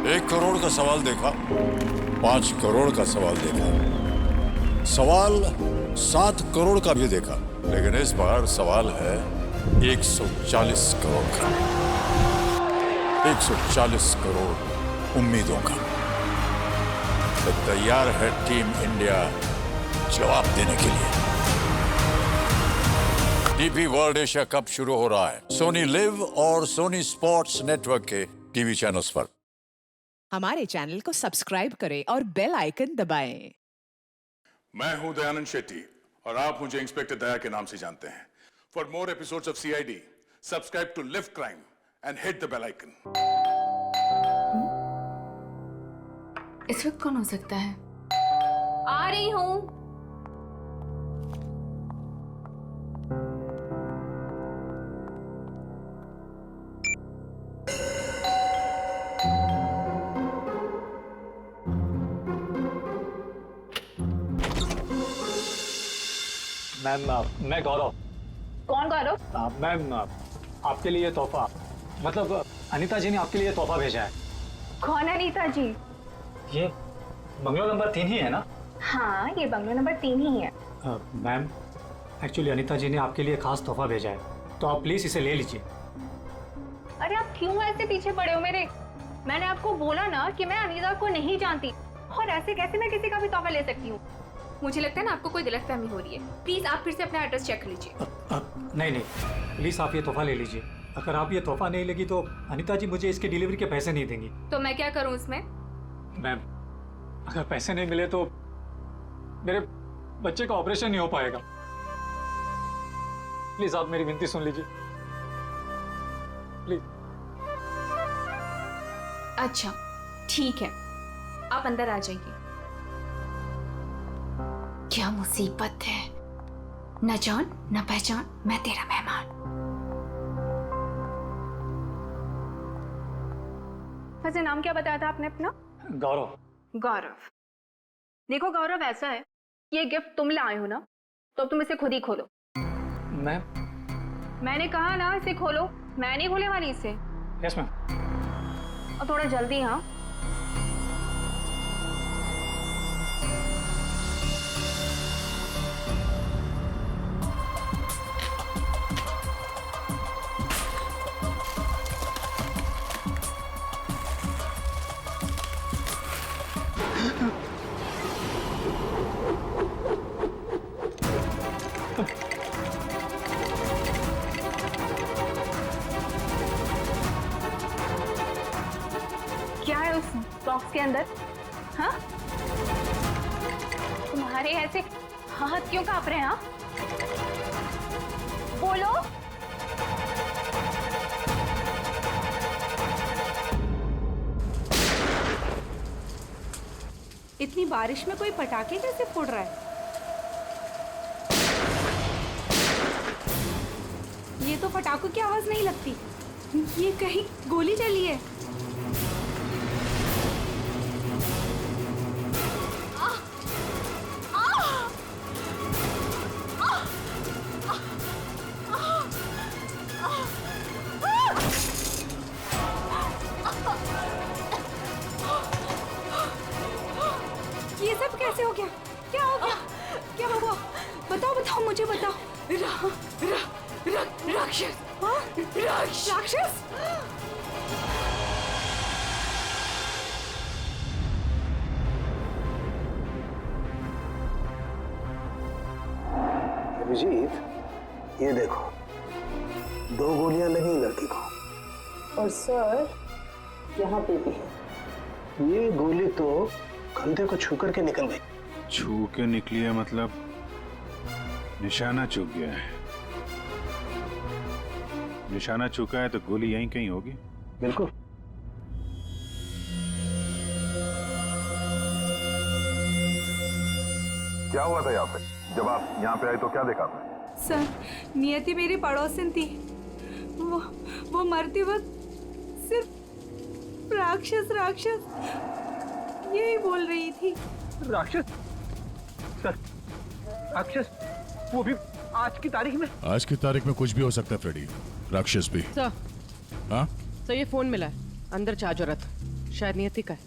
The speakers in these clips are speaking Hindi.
1 करोड़ का सवाल देखा, 5 करोड़ का सवाल देखा, सवाल 7 करोड़ का भी देखा, लेकिन इस बार सवाल है 140 करोड़ का। 140 करोड़ उम्मीदों का। तो तैयार है टीम इंडिया जवाब देने के लिए। डीपी वर्ल्ड एशिया कप शुरू हो रहा है सोनी लिव और सोनी स्पोर्ट्स नेटवर्क के टीवी चैनल्स पर। हमारे चैनल को सब्सक्राइब करें और बेल आइकन दबाएं। मैं हूं दयानंद शेट्टी और आप मुझे इंस्पेक्टर दया के नाम से जानते हैं। For more episodes of CID subscribe to live crime and hit the bell icon. इस वक्त कौन हो सकता है? आ रही हूँ। मैम मैं गौरव। कौन गौरव? मैम आपके लिए तोहफा, मतलब अनीता जी ने आपके लिए तोहफा भेजा है। कौन अनीता जी? ये बंगलो नंबर 3 ही है ना? हाँ, ये बंगलो नंबर 3 ही है। मैम एक्चुअली अनीता जी ने आपके लिए खास तोहफा भेजा है, तो आप प्लीज इसे ले लीजिए। अरे आप क्यों ऐसे पीछे पड़े हो मेरे? मैंने आपको बोला ना कि मैं अनीता को नहीं जानती, और ऐसे कैसे मैं किसी का भी तोहफा ले सकती हूँ? मुझे लगता है ना आपको कोई गलतफहमी हो रही है। प्लीज आप फिर से अपना एड्रेस चेक कर लीजिए। नहीं प्लीज आप ये तोहफा ले लीजिए। अगर आप ये तोहफा नहीं लेगी तो अनीता जी मुझे इसके डिलीवरी के पैसे नहीं देंगी। तो मैं क्या करूँ इसमें? मैम अगर पैसे नहीं मिले तो मेरे बच्चे का ऑपरेशन नहीं हो पाएगा। प्लीज आप मेरी विनती सुन लीजिए प्लीज। अच्छा ठीक है, आप अंदर आ जाइए। क्या मुसीबत है, न जान न पहचान, मैं तेरा मेहमान। वैसे नाम क्या बताया था आपने अपना? गौरव। गौरव। देखो गौरव, ऐसा है, ये गिफ्ट तुम लाए हो ना, तो अब तुम इसे खुद ही खोलो। मैम मैंने कहा ना इसे खोलो, मैं नहीं खोले वाली इसे। Yes ma'am. और थोड़ा जल्दी। हाँ क्या है उस बॉक्स के अंदर? हाँ, तुम्हारे ऐसे हाथ क्यों कांप रहे हैं? हाँ, बोलो। इतनी बारिश में कोई पटाखे कैसे फोड़ रहा है? ये तो पटाखों की आवाज नहीं लगती, ये कहीं गोली चली है। ये सब कैसे हो गया? क्या हो गया? क्या हुआ? बताओ मुझे बताओ। राक्षस। हाँ? राक्षस? अभिजीत, ये देखो 2 गोलियां लगी लड़की को। और सर यहाँ पे भी है। ये गोली तो कंधे को छू करके निकल गई। छू के निकली है मतलब निशाना चूक गया है। निशाना चूका है तो गोली यहीं कहीं होगी। बिल्कुल। क्या हुआ था यहाँ पे? जब आप यहाँ पे आए तो क्या देखा आपने? सर, नियति मेरी पड़ोसन थी। वो मरते वक्त सिर्फ राक्षस यही बोल रही थी। राक्षस? सर, राक्षस? वो भी आज की तारीख में? आज की तारीख में कुछ भी हो सकता है फ्रेडी, राक्षस भी। सर, हाँ सर ये फोन मिला है, अंदर चार्ज हो रहा था। शायद नियति का है।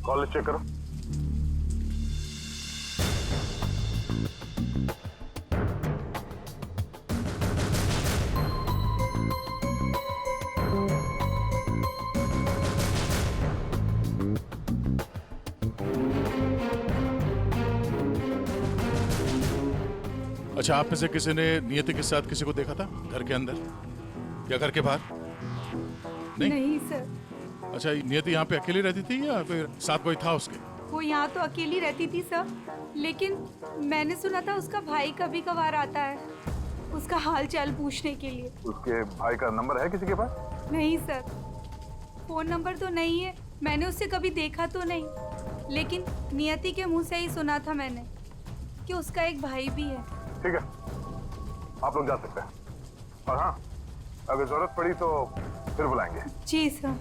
कॉल चेक करो। अच्छा, आप में से किसी ने नियति के साथ किसी को देखा था घर के अंदर या घर के बाहर? नहीं सर। अच्छा, नियति यहाँ पे अकेली रहती थी या कोई साथ कोई था उसके? वो यहाँ तो अकेली रहती थी सर, लेकिन मैंने सुना था उसका भाई कभी कभार आता है उसका हाल चाल पूछने के लिए। उसके भाई का नंबर है किसी के पास? नहीं सर, फोन नंबर तो नहीं है, मैंने उससे कभी देखा तो नहीं, लेकिन नियति के मुंह से ही सुना था मैंने कि उसका एक भाई भी है। ठीक है, आप लोग जा सकते हैं, और हाँ, अगर जरूरत पड़ी तो फिर बुलाएंगे। जी सर।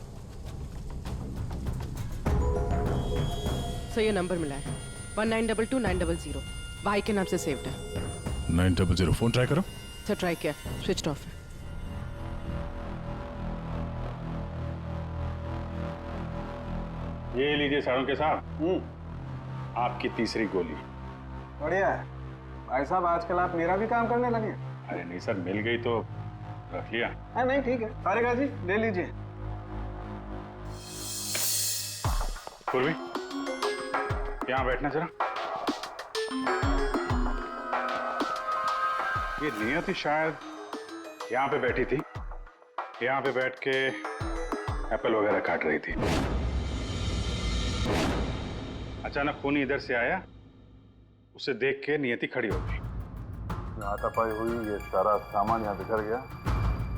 सर ये नंबर मिला है 1922-900, भाई के नाम से सेव्ड है। 900 फोन ट्राई करो। सर ट्राई किया, स्विच ऑफ है। ये लीजिए सारों के साथ आपकी तीसरी गोली। बढ़िया है भाई साहब, आजकल आप मेरा भी काम करने लगे। अरे नहीं सर, मिल गई तो रख लिया। हाँ नहीं ठीक है, तारिका जी ले लीजिए। पूर्वी, यहाँ बैठना जरा। ये नियति शायद यहाँ पे बैठी थी, यहाँ पे बैठ के एप्पल वगैरह काट रही थी। अचानक खूनी इधर से आया, उसे देख के नियति खड़ी हो गई। हाथापाई हुई, ये सारा सामान यहाँ बिखर गया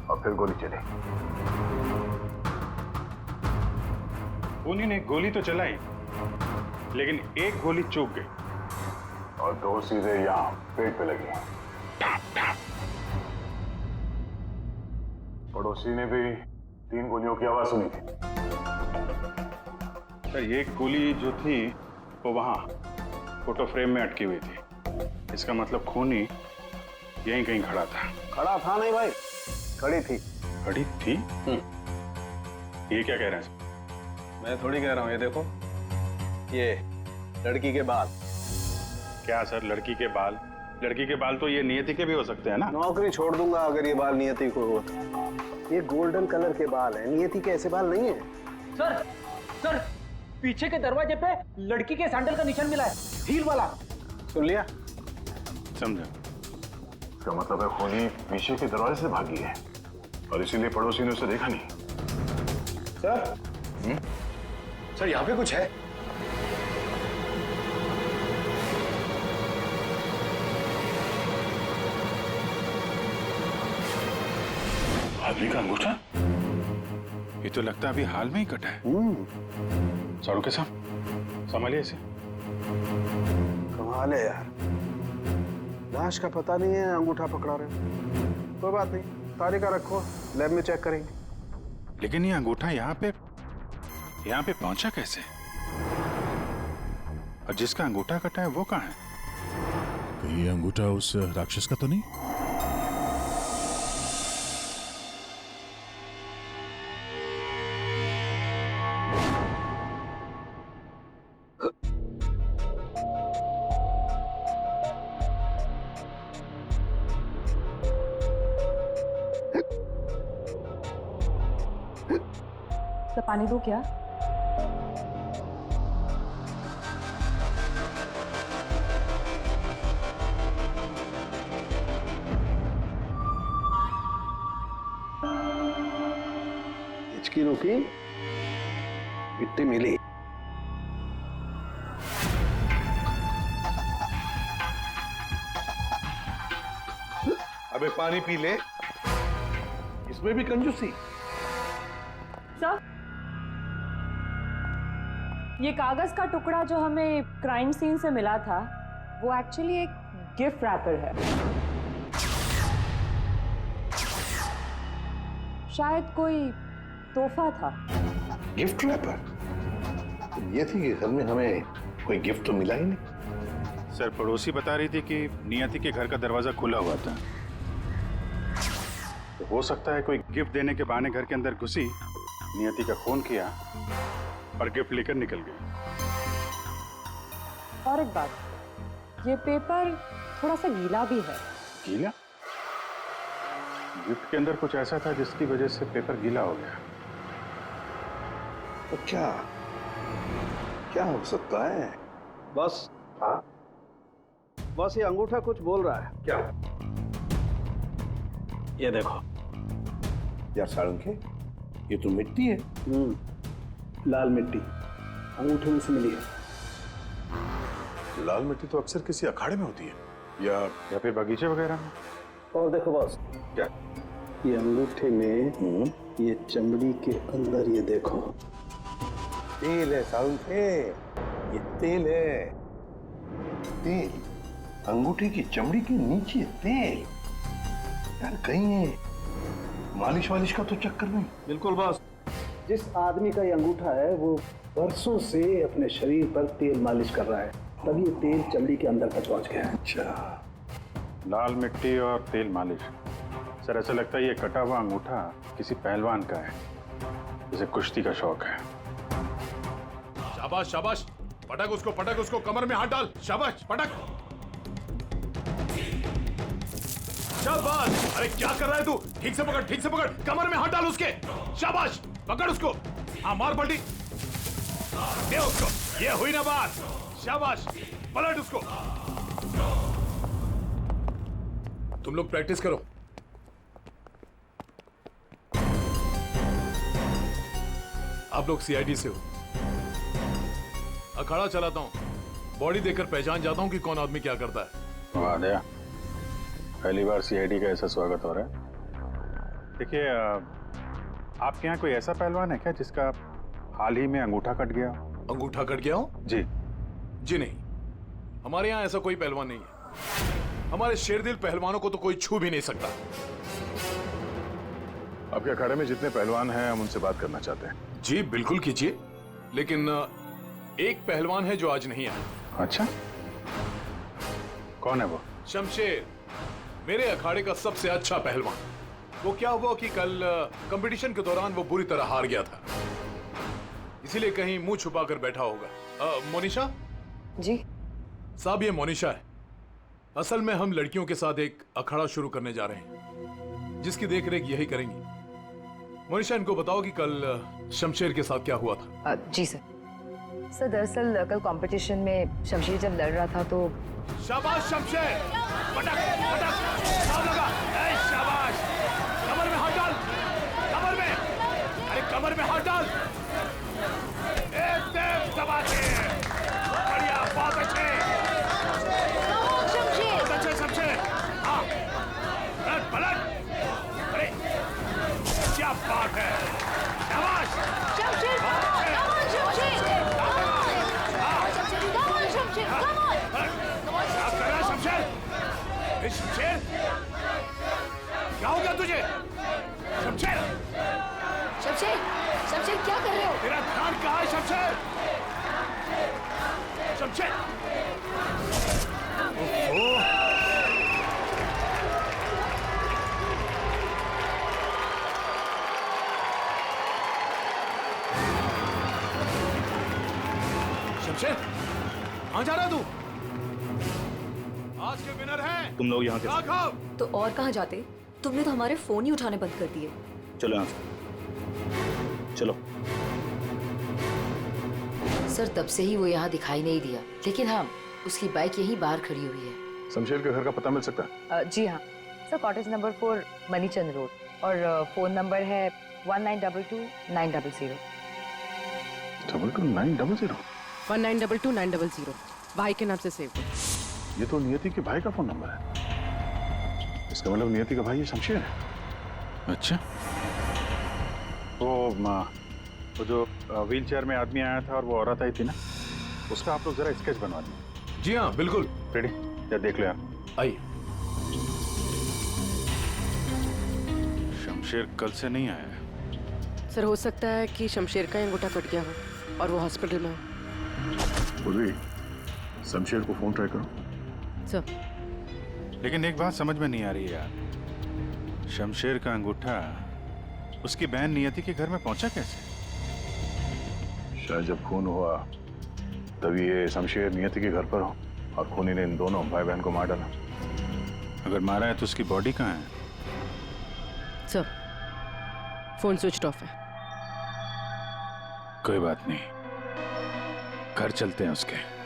और फिर गोली चली। खूनी ने गोली तो चलाई, लेकिन एक गोली चूक गई और दो सीधे यहाँ पेट पे लगी। पड़ोसी ने भी 3 गोलियों की आवाज सुनी थी। सर एक गोली जो थी वो वहां फोटो फ्रेम में अटकी हुई थी। इसका मतलब खूनी यहीं कहीं खड़ा था। खड़ा था नहीं भाई, खड़ी थी। खड़ी थी? ये क्या कह रहे हैं? मैं थोड़ी कह रहा हूँ, ये देखो, ये लड़की के बाल। क्या सर, लड़की के बाल? लड़की के बाल तो ये नियति के भी हो सकते हैं ना। नौकरी छोड़ दूंगा अगर ये बाल नियति को हो तो। ये गोल्डन कलर के बाल है, नियति के ऐसे बाल नहीं है। सर सर, पीछे के दरवाजे पे लड़की के सैंडल का निशान मिला है, हील वाला। सुन लिया? समझा। इसका मतलब है खूनी पीछे के दरवाजे से भागी है और इसीलिए पड़ोसी ने उसे देखा नहीं। सर सर, यहाँ पे कुछ है। आदमी का अंगूठा? ये तो लगता है अभी हाल में ही कटा है। सारू के साथ संभालिए इसे। कमाल है यार, लाश का पता नहीं है, अंगूठा पकड़ा रहे हो। कोई बात नहीं, तारिका रखो, लैब में चेक करेंगे। लेकिन ये अंगूठा यहाँ पे पहुंचा कैसे? और जिसका अंगूठा कटा है वो कहाँ है? ये अंगूठा उस राक्षस का तो नहीं? तो पानी दो क्या? हिचकी रुकी, मिट्टी मिली। अबे पानी पी ले, इसमें भी कंजूसी। सर, ये कागज का टुकड़ा जो हमें क्राइम सीन से मिला था, वो एक्चुअली एक गिफ्ट रैपर है। शायद कोई तोहफा था। Gift wrapper? ये थी कि घर में हमें कोई गिफ्ट तो मिला ही नहीं। सर, पड़ोसी बता रही थी कि नियति के घर का दरवाजा खुला हुआ था, तो हो सकता है कोई गिफ्ट देने के बहाने घर के अंदर घुसी नियति का फोन किया और गिफ्ट लेकर निकल गई। और एक बात, ये पेपर थोड़ा सा गीला भी है। गीला? गिफ्ट के अंदर कुछ ऐसा था जिसकी वजह से पेपर गीला हो गया। तो क्या हो सकता है? बस हाँ, बस ये अंगूठा कुछ बोल रहा है। क्या? ये देखो यार साळुंखे, ये तो मिट्टी है। लाल मिट्टी अंगूठे में से मिली है। लाल मिट्टी तो अक्सर किसी अखाड़े में होती है या फिर बगीचे वगैरह में। और देखो बॉस, क्या ये अंगूठे में ये चमड़ी के अंदर ये देखो तेल है साळुंखे, ये तेल है। तेल अंगूठे की चमड़ी के नीचे तेल। यार कहीं मालिश वालिश का तो चक्कर नहीं? बिल्कुल बॉस, जिस आदमी का ये अंगूठा है वो बरसों से अपने शरीर पर तेल मालिश कर रहा है, तभी ये तेल चमड़ी के अंदर तक पहुंच गया है। अच्छा, लाल मिट्टी और तेल मालिश। सर ऐसा लगता है ये कटा हुआ अंगूठा किसी पहलवान का है, जिसे कुश्ती का शौक है। शाबाश शाबाश, पटक उसको, कमर में हाथ डाल। शाबाश, पटक। शाबाश। अरे क्या कर रहा है तू? ठीक से पकड़, कमर में हाथ डाल उसके। शाबाश, पकड़ उसको। हाँ, मार पलटी, दे उसको। ये हुई ना बात। शाबाश, पलट उसको। तुम लोग प्रैक्टिस करो। आप लोग सीआईडी से हो। अखाड़ा चलाता हूं, बॉडी देखकर पहचान जाता हूं कि कौन आदमी क्या करता है। वाह दया, पहली बार सीआईडी का ऐसा स्वागत हो रहा है। देखिए, आपके यहाँ कोई ऐसा पहलवान है क्या जिसका हाल ही में अंगूठा कट गया? अंगूठा कट गया हो? जी नहीं, हमारे यहाँ ऐसा कोई पहलवान नहीं है। हमारे शेरदिल पहलवानों को तो कोई छू भी नहीं सकता। आपके अखाड़े में जितने पहलवान हैं हम उनसे बात करना चाहते हैं। जी बिल्कुल कीजिए, लेकिन एक पहलवान है जो आज नहीं आया। अच्छा, कौन है वो? शमशेर, मेरे अखाड़े का सबसे अच्छा पहलवान। वो क्या हुआ कि कल कंपटीशन के दौरान वो बुरी तरह हार गया था, इसीलिए कहीं मुंह छुपाकर बैठा होगा। मोनिशा जी साहब, ये मोनिशा है। असल में हम लड़कियों के साथ एक अखाड़ा शुरू करने जा रहे हैं, जिसकी देखरेख यही करेंगी। मोनिशा, इनको बताओ कि कल शमशेर के साथ क्या हुआ था। जी सर। दरअसल कल कंपटीशन में शमशेर जब लड़ रहा था तो। शाबाश शमशेर, पटक, साफ लगा। ए, शाबाश, कमर में हाथ डाल, कमर में। अरे कमर में हाथ डाल। एकदम दबा के। बढ़िया, बहुत अच्छे शमशेर। हाँ, पलट। अरे क्या बात है, शाबाश शमशेर। शमशेर, क्या हो गया तुझे? शमशेर क्या कर रहे हो? तेरा ध्यान कहाँ है शमशेर? शमशेर, शमशेर, कहाँ जा रहा है तू? आज के विनर हैं तुम लोग यहाँ राघव। तो और कहाँ जाते? तुमने तो हमारे फोन ही उठाने बंद कर दिए। चलो यहाँ से, चलो। सर तब से ही वो यहाँ दिखाई नहीं दिया, लेकिन हाँ, उसकी बाइक यहीं बाहर खड़ी हुई है। शमशेर के घर का पता मिल सकता है? जी हाँ सर, कॉटेज नंबर 4 मनीचंद रोड, और फोन नंबर है 1922-900। 900? 1922-900 भाई के नाम से सेव है। ये तो नियति के भाई का फोन नंबर है। इसका मतलब नियति का भाई ये शमशेर है। अच्छा, वो जो व्हील चेयर में आदमी आया था और वो औरत आई थी ना, उसका आप लोग जरा स्केच बनवा दीजिए। जी हाँ बिल्कुल। रेडी? या देख ले आप। आइए। शमशेर कल से नहीं आया है। सर हो सकता है कि शमशेर का अंगूठा कट गया हो और वो हॉस्पिटल में हो। पूर्वी, शमशेर को फोन ट्राई करो। सर लेकिन एक बात समझ में नहीं आ रही है यार, शमशेर का अंगूठा उसकी बहन नियति के घर में पहुंचा कैसे? शायद जब खून हुआ तभी ये शमशेर नियति के घर पर हो और खूनी ने इन दोनों भाई बहन को मार डाला। अगर मारा है तो उसकी बॉडी कहाँ है? सर, फोन स्विच ऑफ है। कोई बात नहीं, घर चलते हैं उसके।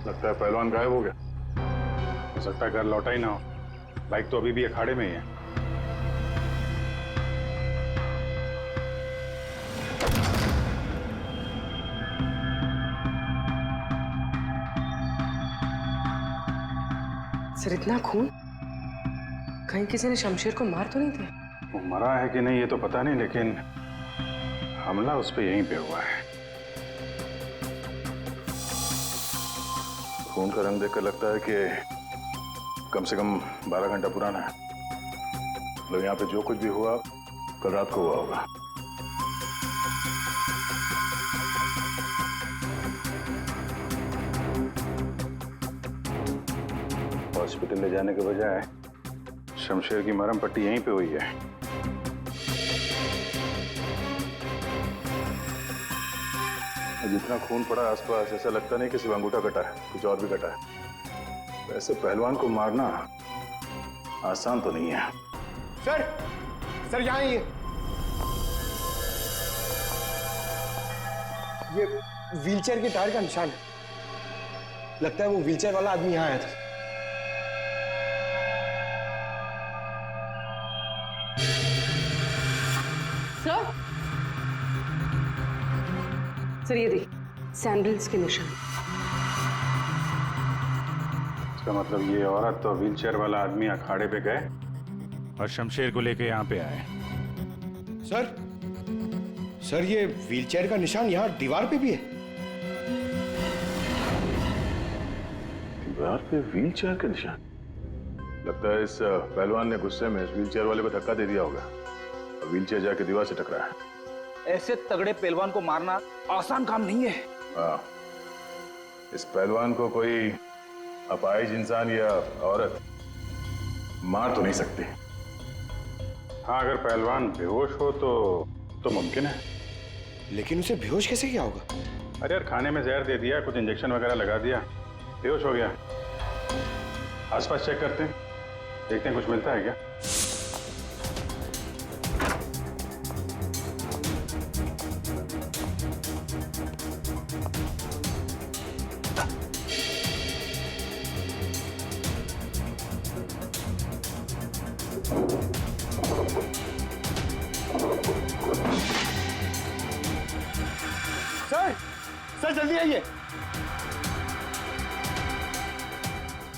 लगता है पहलवान गायब हो गया। हो सकता है घर लौटा ही ना हो। बाइक तो अभी भी अखाड़े में ही है। सर, इतना खून? कहीं किसी ने शमशेर को मार तो नहीं दिया? वो मरा है कि नहीं ये तो पता नहीं, लेकिन हमला उस पे यहीं पे हुआ है। खून का रंग देखकर लगता है कि कम से कम 12 घंटा पुराना है। मतलब यहाँ पे जो कुछ भी हुआ कल रात को हुआ होगा। हॉस्पिटल ले जाने के बजाय शमशेर की मरहम पट्टी यहीं पे हुई है। जितना खून पड़ा आसपास ऐसा लगता नहीं कि सिर्फ अंगूठा कटा है, कुछ और भी कटा है। वैसे पहलवान को मारना आसान तो नहीं है। सर यहाँ ये व्हीलचेयर के टायर का निशान है। लगता है वो व्हीलचेयर वाला आदमी यहाँ आया था। सर, ये देखिए, सैंडल्स के निशान। इसका मतलब ये औरत तो व्हीलचेयर वाला आदमी अखाड़े पे गए और शमशेर को लेके यहाँ पे आए। सर ये व्हीलचेयर का निशान यहाँ दीवार पे भी है। दीवार पे व्हीलचेयर का निशान? लगता है इस पहलवान ने गुस्से में इस व्हीलचेयर वाले को धक्का दे दिया होगा और व्हीलचेयर जाके दीवार से टकराया है। ऐसे तगड़े पहलवान को मारना आसान काम नहीं है। हाँ, इस पहलवान को कोई अपाहिज इंसान या औरत मार तो नहीं सकती। हाँ, अगर पहलवान बेहोश हो तो मुमकिन है। लेकिन उसे बेहोश कैसे किया होगा? अरे यार, खाने में जहर दे दिया, कुछ इंजेक्शन वगैरह लगा दिया, बेहोश हो गया। आसपास चेक करते हैं, देखते हैं कुछ मिलता है क्या। सर जल्दी आइए।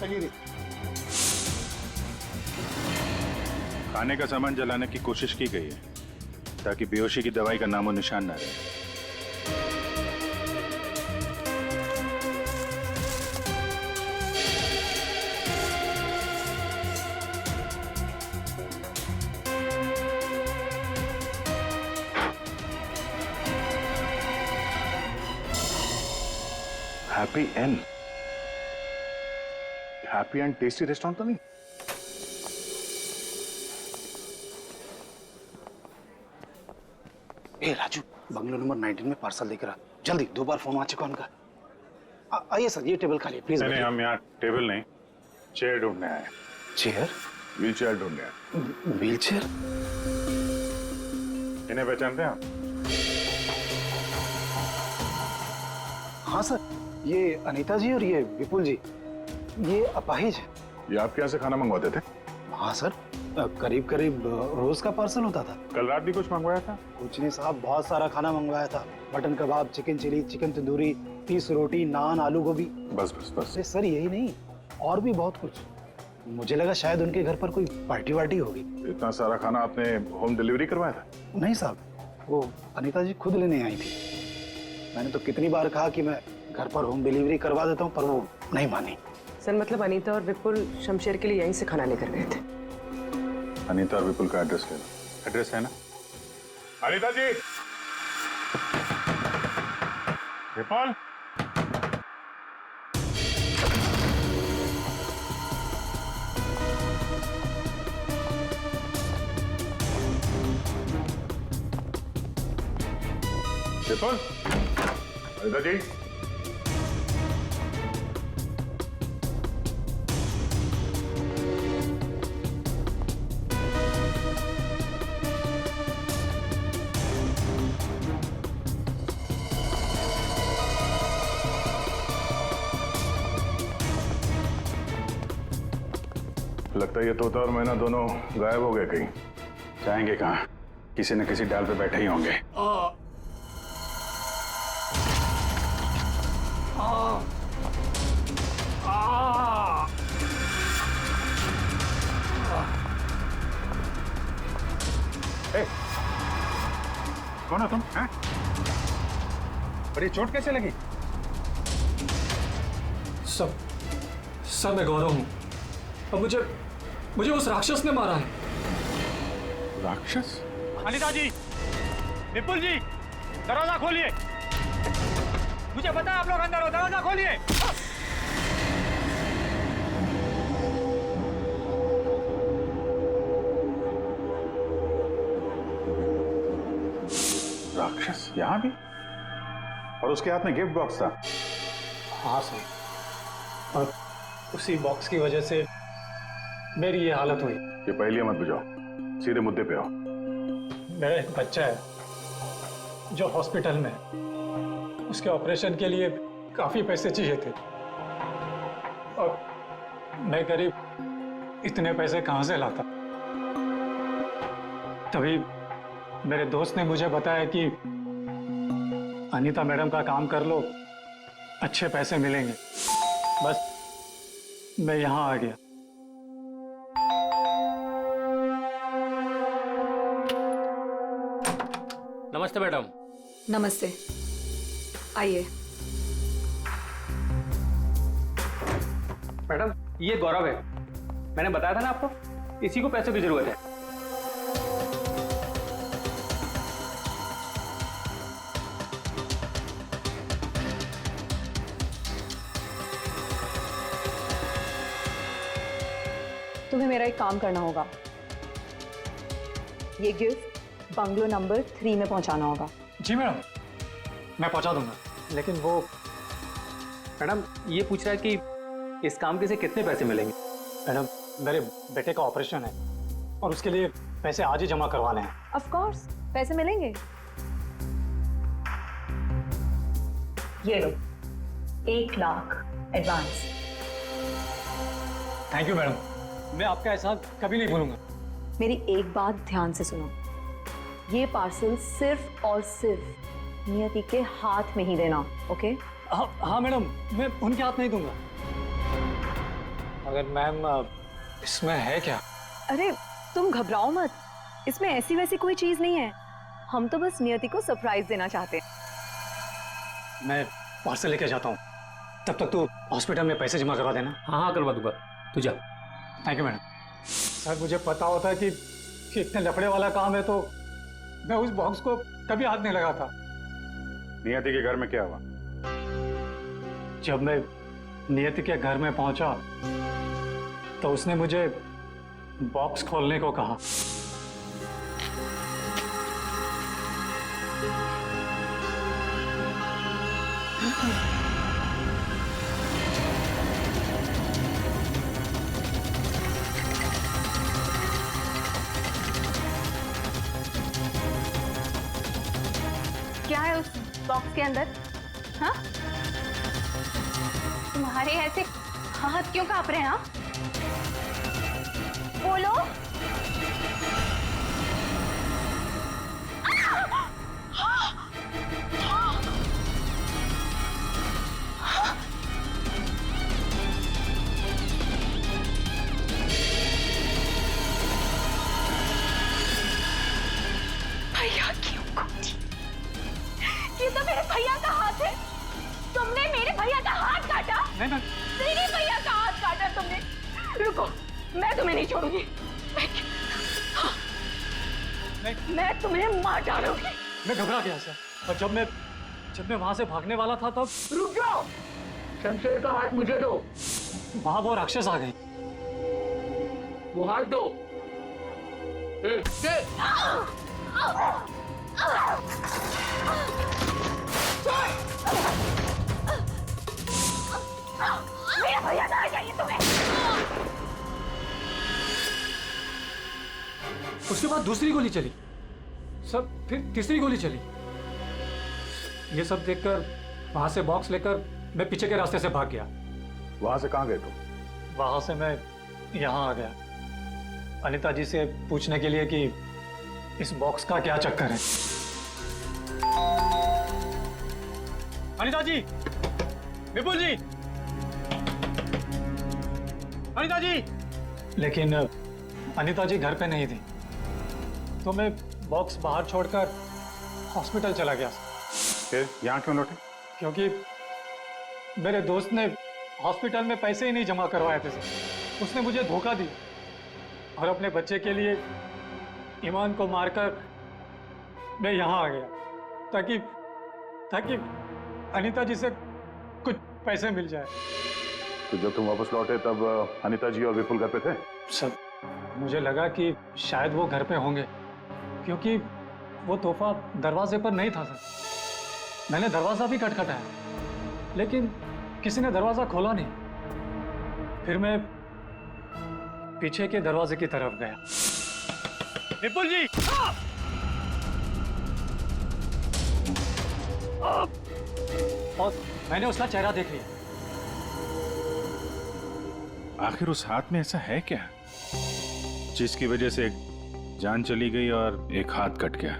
चलिए। खाने का सामान जलाने की कोशिश की गई है ताकि बेहोशी की दवाई का नामो निशान ना रहे। हैप्पी एंड टेस्टी रेस्टोरेंट तो नहीं? ए राजू, बंगलो नंबर 19 में पार्सल लेकर आ। जल्दी, 2 बार फोन आ चुका उनका। आइए सर, ये टेबल खाली प्लीज। नहीं, हम यहाँ टेबल नहीं, चेयर ढूंढने आए। चेयर? व्हीलचेयर ढूंढने आए। व्हीलचेयर? इन्हें पहचानते हैं आप? हाँ सर, ये अनीता जी और ये विपुल जी, ये अपाहिज है। ये आपके यहाँ से खाना मंगवाते थे? हाँ सर, करीब करीब रोज का पार्सल होता था। कल रात भी कुछ मंगवाया था? कुछ नहीं साहब, बहुत सारा खाना मंगवाया था। मटन कबाब, चिकन चिली, चिकन तंदूरी, 30 रोटी, नान, आलू गोभी। बस बस बस। अरे सर यही नहीं, और भी बहुत कुछ। मुझे लगा शायद उनके घर पर कोई पार्टी वार्टी होगी। इतना सारा खाना आपने होम डिलीवरी करवाया था? नहीं साहब, वो अनीता जी खुद लेने आई थी। मैंने तो कितनी बार कहा कि मैं घर पर होम डिलीवरी करवा देता हूँ, पर वो नहीं मानी। सर मतलब अनीता और विपुल शमशेर के लिए यहीं से खाना लेकर गए थे। अनीता और विपुल का एड्रेस ले लो। एड्रेस है ना? अनीता जी, विपुल, विपुल, अनीता जी। लगता है ये तोता और मैना दोनों गायब हो गए कहीं। जाएंगे कहाँ? किसी न किसी डाल पे बैठे ही होंगे। कौन हो तुम? हैं? और ये चोट कैसे लगी? सब मैं गौरव हूँ और मुझे उस राक्षस ने मारा है। राक्षस? अनीता जी, विपुल जी, दरवाजा खोलिए। मुझे पता है आप लोग अंदर हो, दरवाजा खोलिए। राक्षस यहाँ भी? और उसके हाथ में गिफ्ट बॉक्स था? हाँ सर, और उसी बॉक्स की वजह से मेरी ये हालत हुई। ये पहले मत बुझाओ, सीधे मुद्दे पे आओ। मेरा एक बच्चा है जो हॉस्पिटल में है। उसके ऑपरेशन के लिए काफी पैसे चाहिए थे और मैं करीब इतने पैसे कहाँ से लाता। तभी मेरे दोस्त ने मुझे बताया कि अनीता मैडम का काम कर लो, अच्छे पैसे मिलेंगे। बस मैं यहाँ आ गया। नमस्ते मैडम। नमस्ते, आइए। मैडम ये गौरव है, मैंने बताया था ना आपको, इसी को पैसों की जरूरत है। तुम्हें मेरा एक काम करना होगा। ये गिफ्ट बंगलो नंबर 3 में पहुंचाना होगा। जी मैडम, मैं पहुंचा दूंगा। लेकिन वो मैडम ये पूछ रहा है कि इस काम के से कितने पैसे मिलेंगे? मैडम मेरे बेटे का ऑपरेशन है और उसके लिए पैसे आज ही जमा करवाने हैं। ऑफ कोर्स पैसे मिलेंगे। ये लो 1 lakh advance. Thank you madam, मैं आपका एहसान कभी नहीं भूलूंगा। मेरी एक बात ध्यान से सुनो, ये पार्सल सिर्फ और सिर्फ नियति के हाथ में ही देना, ओके? हाँ मैडम, मैं उनके हाथ नहीं दूंगा। मगर मैम इसमें है क्या? अरे तुम घबराओ मत, इसमें ऐसी वैसी कोई चीज नहीं है। हम तो बस नियति को सरप्राइज देना चाहते हैं। मैं पार्सल लेके जाता हूँ, तब तक तू हॉस्पिटल में पैसे जमा करवा देना। हाँ करवा दूंगा, तू जा। Thank you madam. सर मुझे पता होता कि इतने लफड़े वाला काम है तो मैं उस बॉक्स को कभी हाथ नहीं लगाता। नियति के घर में क्या हुआ? जब मैं नियति के घर में पहुंचा तो उसने मुझे बॉक्स खोलने को कहा। क्या है उस बॉक्स के अंदर? हाँ? तुम्हारे ऐसे हाथ क्यों कांप रहे हैं? हाँ? बोलो। नहीं भैया का हाथ काटा तुमने। रुको, मैं तुम्हें नहीं छोड़ूंगी। मैं तुम्हें मार डालूंगी। मैं घबरा गया सर, और जब मैं वहां से भागने वाला था तब। रुक जाओ, शमशेर का हाथ मुझे दो। वहां वो राक्षस आ गई। वो हाथ दो। मेरा भैया कहाँ चाहिए तुम्हें? उसके बाद दूसरी गोली चली सर, फिर तीसरी गोली चली। ये सब देखकर वहां से बॉक्स लेकर मैं पीछे के रास्ते से भाग गया। वहां से कहाँ गए तुम? वहां से मैं यहाँ आ गया अनीता जी से पूछने के लिए कि इस बॉक्स का क्या चक्कर है। अनीता जी, विपुल जी, अनीता जी। लेकिन अनीता जी घर पे नहीं थी, तो मैं बॉक्स बाहर छोड़कर हॉस्पिटल चला गया। फिर यहाँ क्यों लौटे? क्योंकि मेरे दोस्त ने हॉस्पिटल में पैसे ही नहीं जमा करवाए थे सर। उसने मुझे धोखा दिया और अपने बच्चे के लिए ईमान को मारकर मैं यहाँ आ गया ताकि अनीता जी से कुछ पैसे मिल जाए। तो जब तुम वापस लौटे तब अनीता जी और विपुल घर पे थे? सर, मुझे लगा कि शायद वो घर पे होंगे, क्योंकि वो तोहफा दरवाजे पर नहीं था सर। मैंने दरवाजा भी खटखटाया, लेकिन किसी ने दरवाजा खोला नहीं। फिर मैं पीछे के दरवाजे की तरफ गया। विपुल जी! और मैंने उसका चेहरा देख लिया। आखिर उस हाथ में ऐसा है क्या जिसकी वजह से एक जान चली गई और एक हाथ कट गया?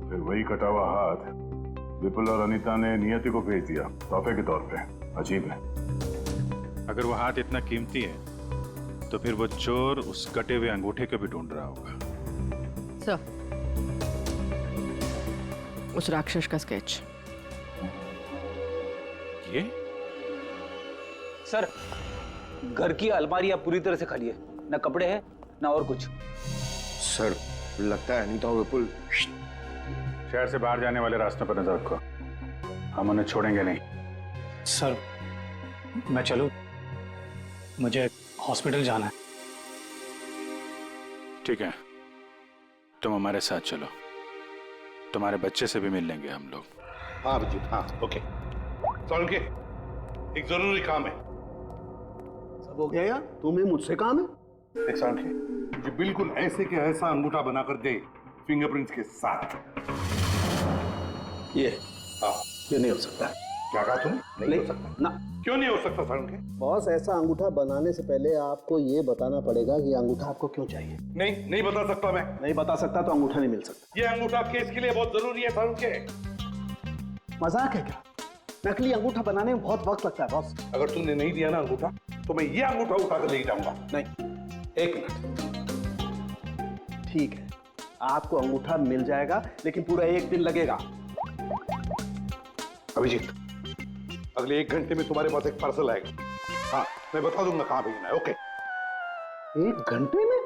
फिर वही कटा हुआ हाथ विपुल और अनीता ने नियति को भेज दिया तोहफे के तौर पे। अजीब है। अगर वो हाथ इतना कीमती है तो फिर वो चोर उस कटे हुए अंगूठे को भी ढूंढ रहा होगा। सर, उस राक्षस का स्केच। ये सर, घर की अलमारियां पूरी तरह से खाली है, ना कपड़े हैं ना और कुछ। सर, लगता है अनीता और विपुल शहर से बाहर जाने वाले रास्तों पर नजर रखो, हम उन्हें छोड़ेंगे नहीं। सर, मैं चलूं? मुझे हॉस्पिटल जाना है। ठीक है, तुम हमारे साथ चलो, तुम्हारे बच्चे से भी मिल लेंगे हम लोग। हाँ अभिजीत, हाँ ओके। सोलंकी, एक जरूरी काम है। सब हो गया यार, तुम्हें मुझसे काम है? एक सोलंकी, मुझे बिल्कुल ऐसे के ऐसा अंगूठा बनाकर दे, फिंगरप्रिंट्स के साथ। ये नहीं हो सकता। क्या कहा तुमने? नहीं हो सकता ना। क्यों नहीं हो सकता सोलंकी? बॉस, ऐसा अंगूठा बनाने से पहले आपको ये बताना पड़ेगा कि अंगूठा आपको क्यों चाहिए। नहीं बता सकता मैं। नहीं बता सकता तो अंगूठा नहीं मिल सकता। ये अंगूठा केस के लिए बहुत जरूरी है सोलंकी। मजाक है क्या? नकली अंगूठा बनाने में बहुत वक्त लगता है बॉस। अगर तुमने नहीं दिया ना अंगूठा तो मैं ये अंगूठा उठाकर ले जाऊंगा। नहीं, एक मिनट। ठीक है, आपको अंगूठा मिल जाएगा, लेकिन पूरा 1 दिन लगेगा। अभिजीत, अगले 1 घंटे में तुम्हारे पास एक पार्सल आएगा। हाँ, मैं बता दूंगा कहाँ भेजना है। ओके? 1 घंटे में?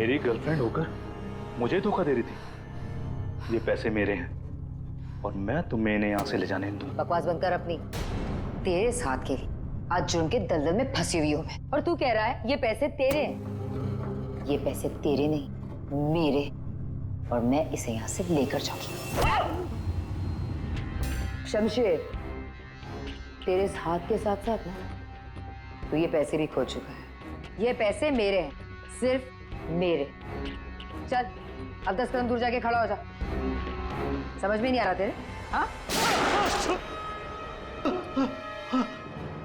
मेरी गर्लफ्रेंड होकर मुझे धोखा दे रही थी। ये पैसे मेरे हैं और मैं तुम्हें इन्हें यहाँ से ले जाने नहीं दूंगा। बकवास बंद कर अपनी। तेरे साथ के लिए आज जुर्म के दलदल में फंसी हुई हूँ मैं, और तू कह रहा है ये पैसे तेरे हैं। ये पैसे तेरे नहीं, मेरे, और मैं इसे यहाँ से लेकर जाऊंगी। शमशेर, तेरे इस हाथ के साथ साथ ना तो ये पैसे भी खो चुका है। ये पैसे मेरे हैं, सिर्फ मेरे। चल अब 10 कदम दूर जाके खड़ा हो जा। समझ में नहीं आ रहा तेरे? हाँ?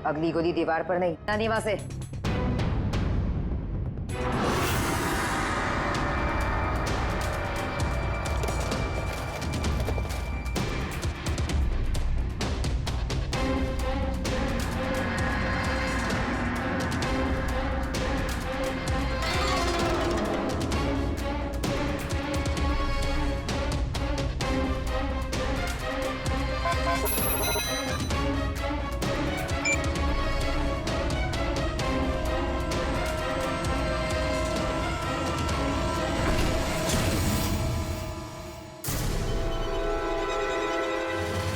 अगली गोली दीवार पर नहीं, नानी वहां से।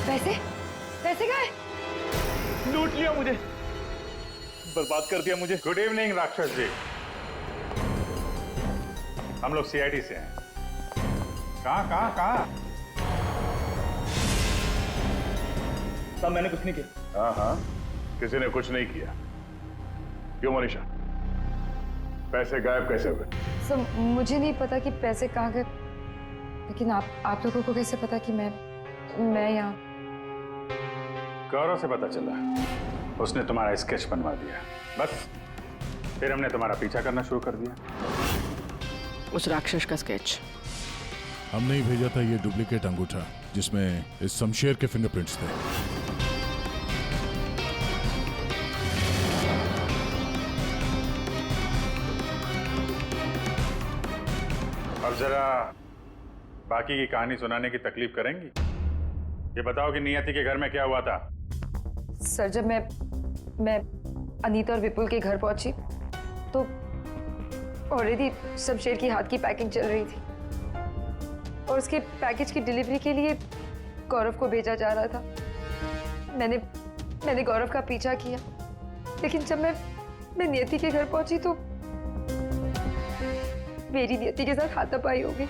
पैसे पैसे गए। लूट लिया मुझे, बर्बाद कर दिया मुझे। गुड इवनिंग राक्षस जी, हम लोग सीआईडी से हैं। कहाँ? साहब मैंने कुछ नहीं किया। हाँ, किसी ने कुछ नहीं किया। क्यों मोनिशा, पैसे गायब कैसे हुए? सर मुझे नहीं पता कि पैसे कहाँ गए, लेकिन आप लोगों को कैसे पता कि मैं यहाँ? गौरव से पता चला, उसने तुम्हारा स्केच बनवा दिया। बस फिर हमने तुम्हारा पीछा करना शुरू कर दिया। उस राक्षस का स्केच हमने ही भेजा था, ये डुप्लीकेट अंगूठा जिसमें इस शमशेर के फिंगरप्रिंट्स थे। अब जरा बाकी की कहानी सुनाने की तकलीफ करेंगी? ये बताओ कि नियति के घर में क्या हुआ था? सर जब मैं अनीता और विपुल के घर पहुंची तो ऑलरेडी शमशेर की हाथ की पैकिंग चल रही थी और उसके पैकेज की डिलीवरी के लिए गौरव को भेजा जा रहा था। मैंने गौरव का पीछा किया, लेकिन जब मैं नियति के घर पहुंची तो मेरी नियति के साथ हाथापाई हो गई।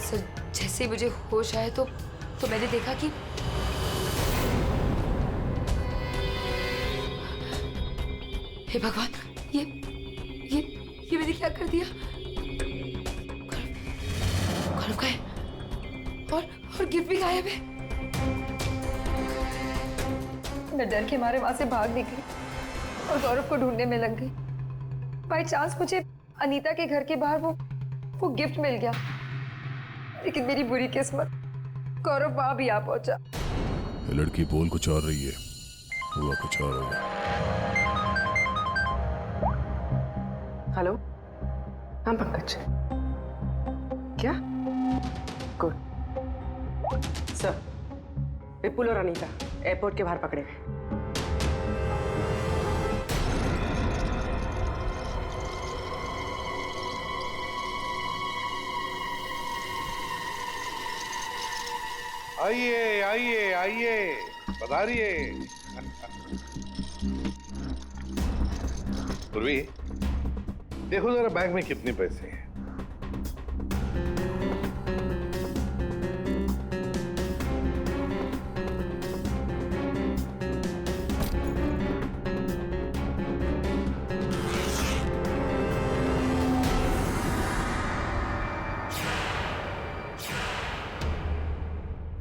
सर जैसे मुझे होश आए तो मैंने देखा कि हे भगवान, ये मैंने क्या कर दिया? गौरव का है और गिफ्ट भी गायब है। मैं डर के मारे वहां से भाग निकली और गौरव को ढूंढने में लग गई। बाई चांस मुझे अनीता के घर के बाहर वो गिफ्ट मिल गया, लेकिन मेरी बुरी किस्मत गौरव वहां भी आ पहुंचा। ये लड़की बोल कुछ और रही है, हुआ कुछ और होगा। हेलो, हाँ पंकज, क्या? गुड सर, विपुल और अनीता एयरपोर्ट के बाहर पकड़े गए। आइए आइए आइए, पधारिए। पूर्वी, देखो जरा बैग में कितने पैसे हैं।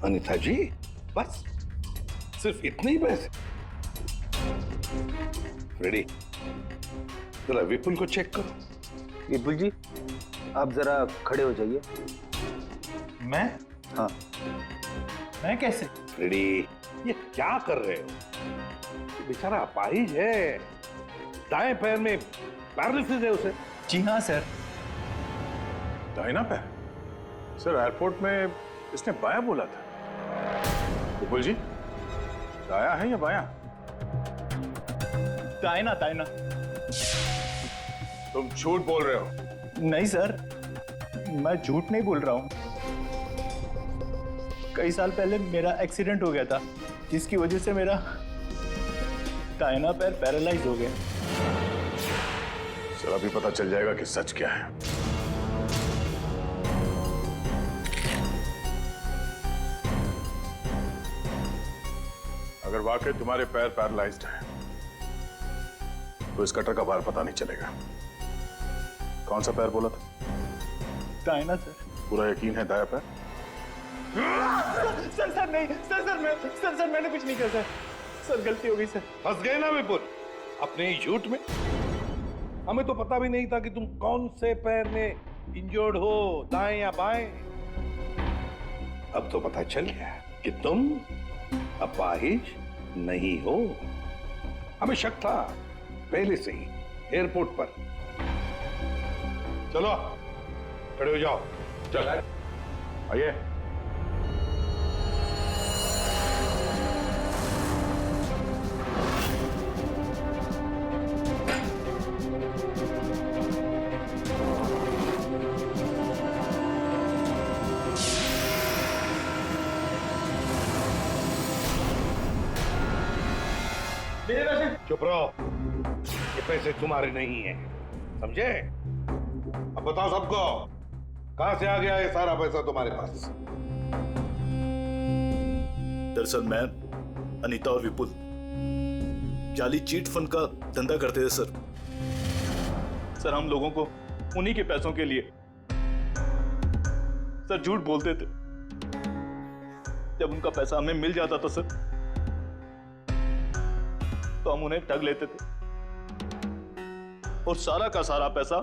अनीता जी, बस सिर्फ इतने ही पैसे? रेडी? जरा विपुल को चेक करो। विपुल जी, आप जरा खड़े हो जाइए। मैं? हाँ। मैं कैसे? फ्रेडी, ये क्या कर रहे हो? बेचारा अपाहिज है, दाएं पैर में पैरालिसिस है उसे। जी हाँ सर। दाहिना पैर? सर एयरपोर्ट में इसने बाया बोला था। विपुल जी, दाया है या बाया? दाहिना दाहिना। तुम झूठ बोल रहे हो। नहीं सर, मैं झूठ नहीं बोल रहा हूँ। कई साल पहले मेरा एक्सीडेंट हो गया था, जिसकी वजह से मेरा दाहिना पैर पैरालाइज हो गया। सर अभी पता चल जाएगा कि सच क्या है। अगर वाकई तुम्हारे पैर पैरालाइज्ड हैं, तो इस कटर का भार पता नहीं चलेगा। कौन सा पैर बोला था? दाहिना सर। पूरा यकीन है दाया पैर? सर नहीं सर मैंने कुछ नहीं किया सर गलती हो गई सर। फंस गए ना विपुल अपने ही झूठ में। हमें तो पता भी नहीं था कि तुम कौन से पैर में इंजर्ड हो, दाएं या बाएं। अब तो पता चल गया कि तुम अपाहिज नहीं हो। हमें शक था पहले से ही एयरपोर्ट पर। चलो खड़े हो जाओ। चल आइए। चुप रहो, ये पैसे तुम्हारे नहीं हैं, समझे? अब बताओ सबको, कहां से आ गया ये सारा पैसा तुम्हारे पास? दरअसल मैं, अनीता और विपुल जाली चीट फंड का धंधा करते थे सर हम लोगों को उन्हीं के पैसों के लिए सर झूठ बोलते थे। जब उनका पैसा हमें मिल जाता था सर, तो हम उन्हें ठग लेते थे और सारा का सारा पैसा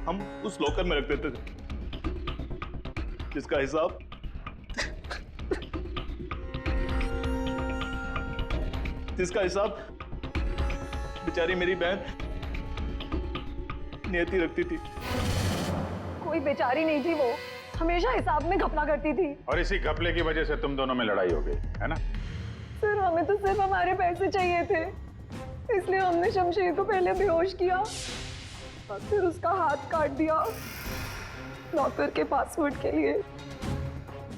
हम उस लॉकर में रख देते थे, जिसका हिसाब बेचारी मेरी बहन नियति रखती थी। कोई बेचारी नहीं थी, वो हमेशा हिसाब में घपला करती थी। और इसी घपले की वजह से तुम दोनों में लड़ाई हो गई, है ना? सर हमें तो सिर्फ हमारे पैसे चाहिए थे, इसलिए हमने शमशेर को पहले बेहोश किया और फिर उसका हाथ काट दिया लॉकर के पासवर्ड के लिए।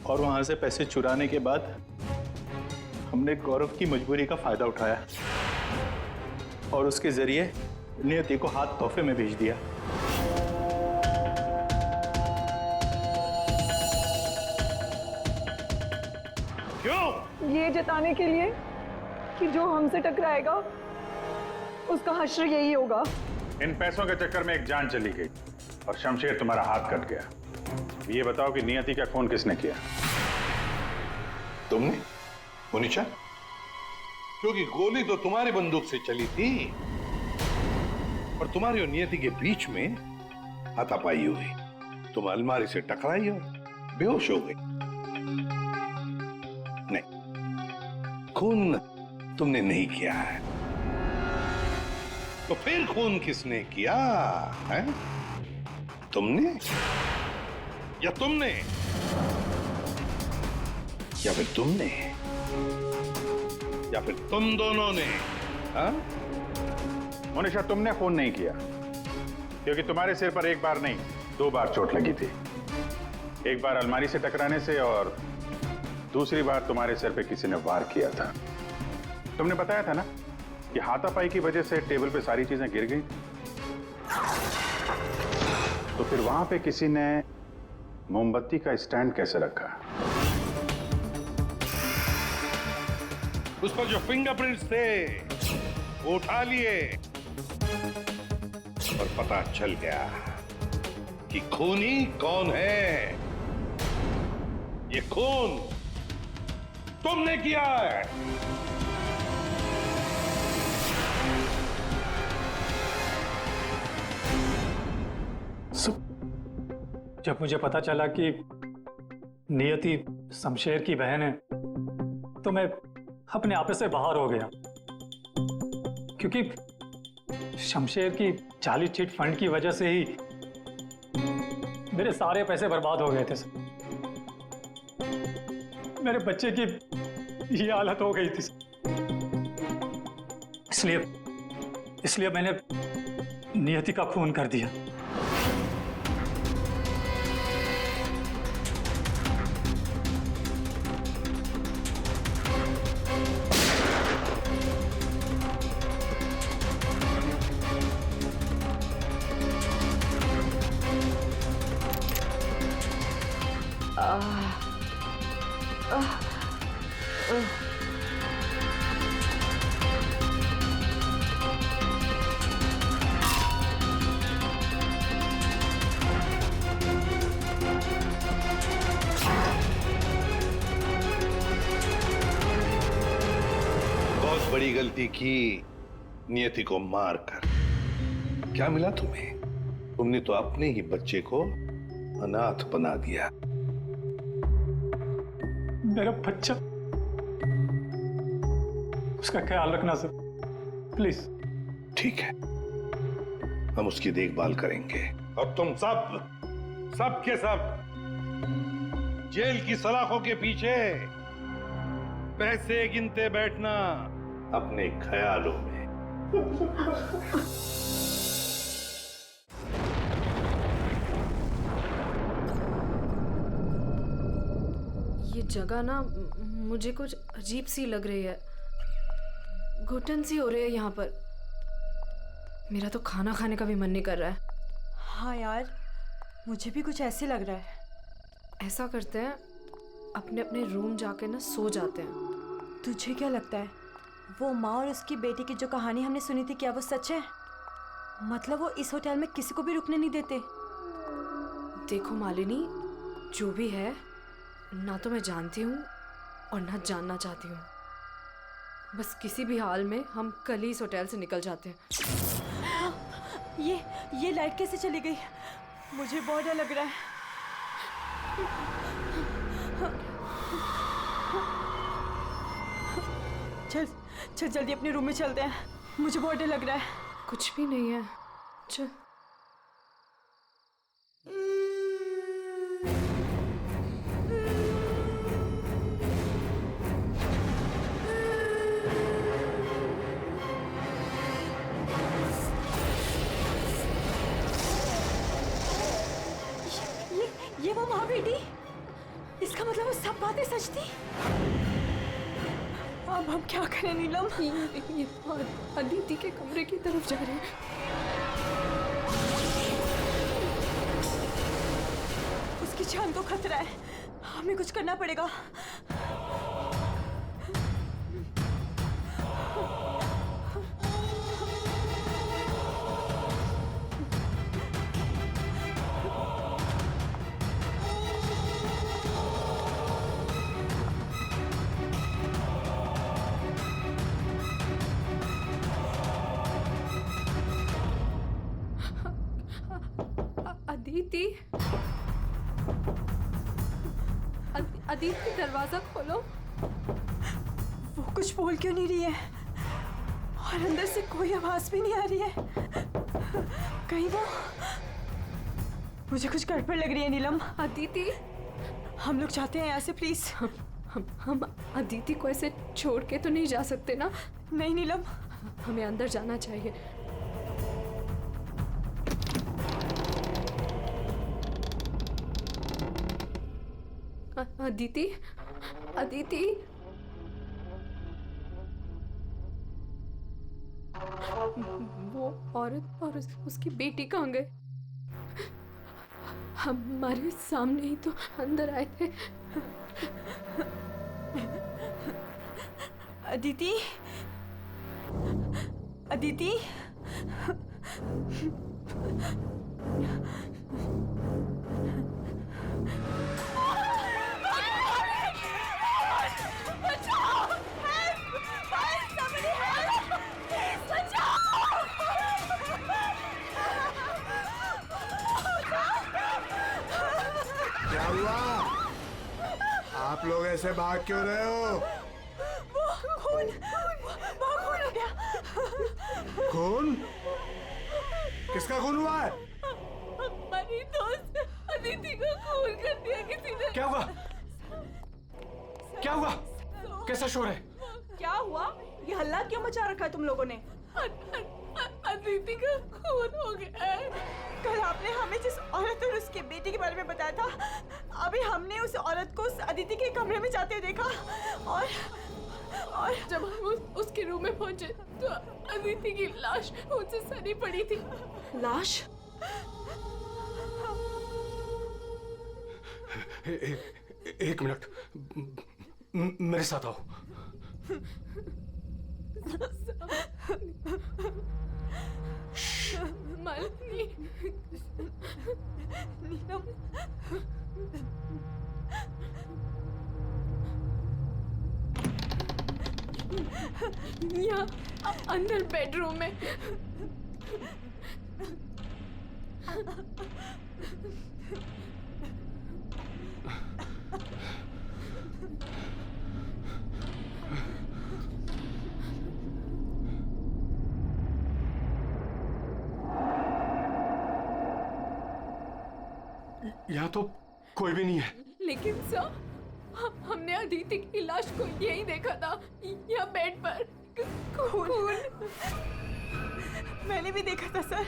और वहां से पैसे चुराने के बाद हमने गौरव की मजबूरी का फायदा उठाया और उसके जरिए नियति को हाथ तोहफे में भेज दिया। क्यों? ये जताने के लिए कि जो हमसे टकराएगा उसका हश्र यही होगा। इन पैसों के चक्कर में एक जान चली गई और शमशेर तुम्हारा हाथ कट गया। ये बताओ कि नियति का खून किसने किया? तुमने, मोनिशा? क्योंकि गोली तो तुम्हारी बंदूक से चली थी और तुम्हारी और नियति के बीच में हाथापाई हुई। तुम अलमारी से टकराई और बेहोश हो गई। नहीं, खून तुमने नहीं किया है। तो फिर खून किसने किया है? तुमने या तुमने या फिर तुमने या फिर तुम दोनों ने? मोनिशा, तुमने खून नहीं किया, क्योंकि तुम्हारे सिर पर एक बार नहीं 2 बार चोट लगी थी। एक बार अलमारी से टकराने से और दूसरी बार तुम्हारे सिर पे किसी ने वार किया था। तुमने बताया था ना कि हाथापाई की वजह से टेबल पे सारी चीजें गिर गई। तो फिर वहां पे किसी ने मोमबत्ती का स्टैंड कैसे रखा? उस पर जो फिंगरप्रिंट्स थे वो उठा लिए और पता चल गया कि खूनी कौन है। ये खून तुमने किया है। जब मुझे पता चला कि नियति शमशेर की बहन है तो मैं अपने आपे से बाहर हो गया, क्योंकि शमशेर की जाली चिट फंड की वजह से ही मेरे सारे पैसे बर्बाद हो गए थे सर। मेरे बच्चे की ये हालत हो गई थी, इसलिए मैंने नियति का खून कर दिया। बड़ी गलती की नियति को मारकर। क्या मिला तुम्हें? तुमने तो अपने ही बच्चे को अनाथ बना दिया। मेरा बच्चा, उसका ख्याल रखना सर, प्लीज। ठीक है, हम उसकी देखभाल करेंगे। और तुम सब के सब जेल की सलाखों के पीछे पैसे गिनते बैठना अपने ख्यालों में। ये जगह ना मुझे कुछ अजीब सी लग रही है, घुटन सी हो रही है यहाँ पर। मेरा तो खाना खाने का भी मन नहीं कर रहा है। हाँ यार, मुझे भी कुछ ऐसे लग रहा है। ऐसा करते हैं, अपने अपने रूम जाके ना सो जाते हैं। तुझे क्या लगता है वो माँ और उसकी बेटी की जो कहानी हमने सुनी थी, क्या वो सच है? मतलब वो इस होटल में किसी को भी रुकने नहीं देते। देखो मालिनी, जो भी है, ना तो मैं जानती हूँ और ना जानना चाहती हूँ। बस किसी भी हाल में हम कल ही इस होटल से निकल जाते हैं। ये लाइट कैसे चली गई? मुझे बहुत डर लग रहा है। चल जल्दी अपने रूम में चलते हैं, मुझे बहुत डर लग रहा है। कुछ भी नहीं है, चल। ये वो माँ बेटी, इसका मतलब वो सब बातें सच थी। अब हम क्या करें नीलम? ये अदिति के कमरे की तरफ जा रहे हैं। उसकी जान को खतरा है, हमें कुछ करना पड़ेगा। अदिति, दरवाजा खोलो। वो कुछ बोल क्यों नहीं रही है? और अंदर से कोई आवाज भी नहीं आ रही है। कहीं वो, मुझे कुछ गड़बड़ लग रही है नीलम। अदिति, हम लोग चाहते हैं यहाँ से, प्लीज। हम अदिति को ऐसे छोड़ के तो नहीं जा सकते ना? नहीं नीलम, हमें अंदर जाना चाहिए। अदिति, अदिति, वो औरत और उसकी बेटी कहाँ गए? हमारे सामने ही तो अंदर आए थे। अदिति, अदिति, क्या हुआ? आप लोग ऐसे भाग क्यों रहे हो? वो खून हो गया। खून? किसका खून हुआ है? हमारी दोस्त अदिति का खून कर दिया किसी ने। क्या हुआ? क्या हुआ? कैसा शोर है? क्या हुआ? ये हल्ला क्यों मचा रखा है तुम लोगों ने? अदिति का खून हो गया है। कल आपने हमें जिस औरत और उसके बेटे के बारे में बताया था, अभी हमने उस औरत को उस अदिति के कमरे में जाते हुए देखा और जब हम उसके रूम में पहुंचे तो अदिति की लाश उनसे सनी पड़ी थी। लाश? एक मिनट, मेरे साथ आओ। मालिनी, नीलम, यहाँ अंदर बेडरूम में। यहाँ तो कोई भी नहीं है। लेकिन सर, हमने अदिति की लाश को यही देखा था, यहाँ बेड पर खून। मैंने भी देखा था सर,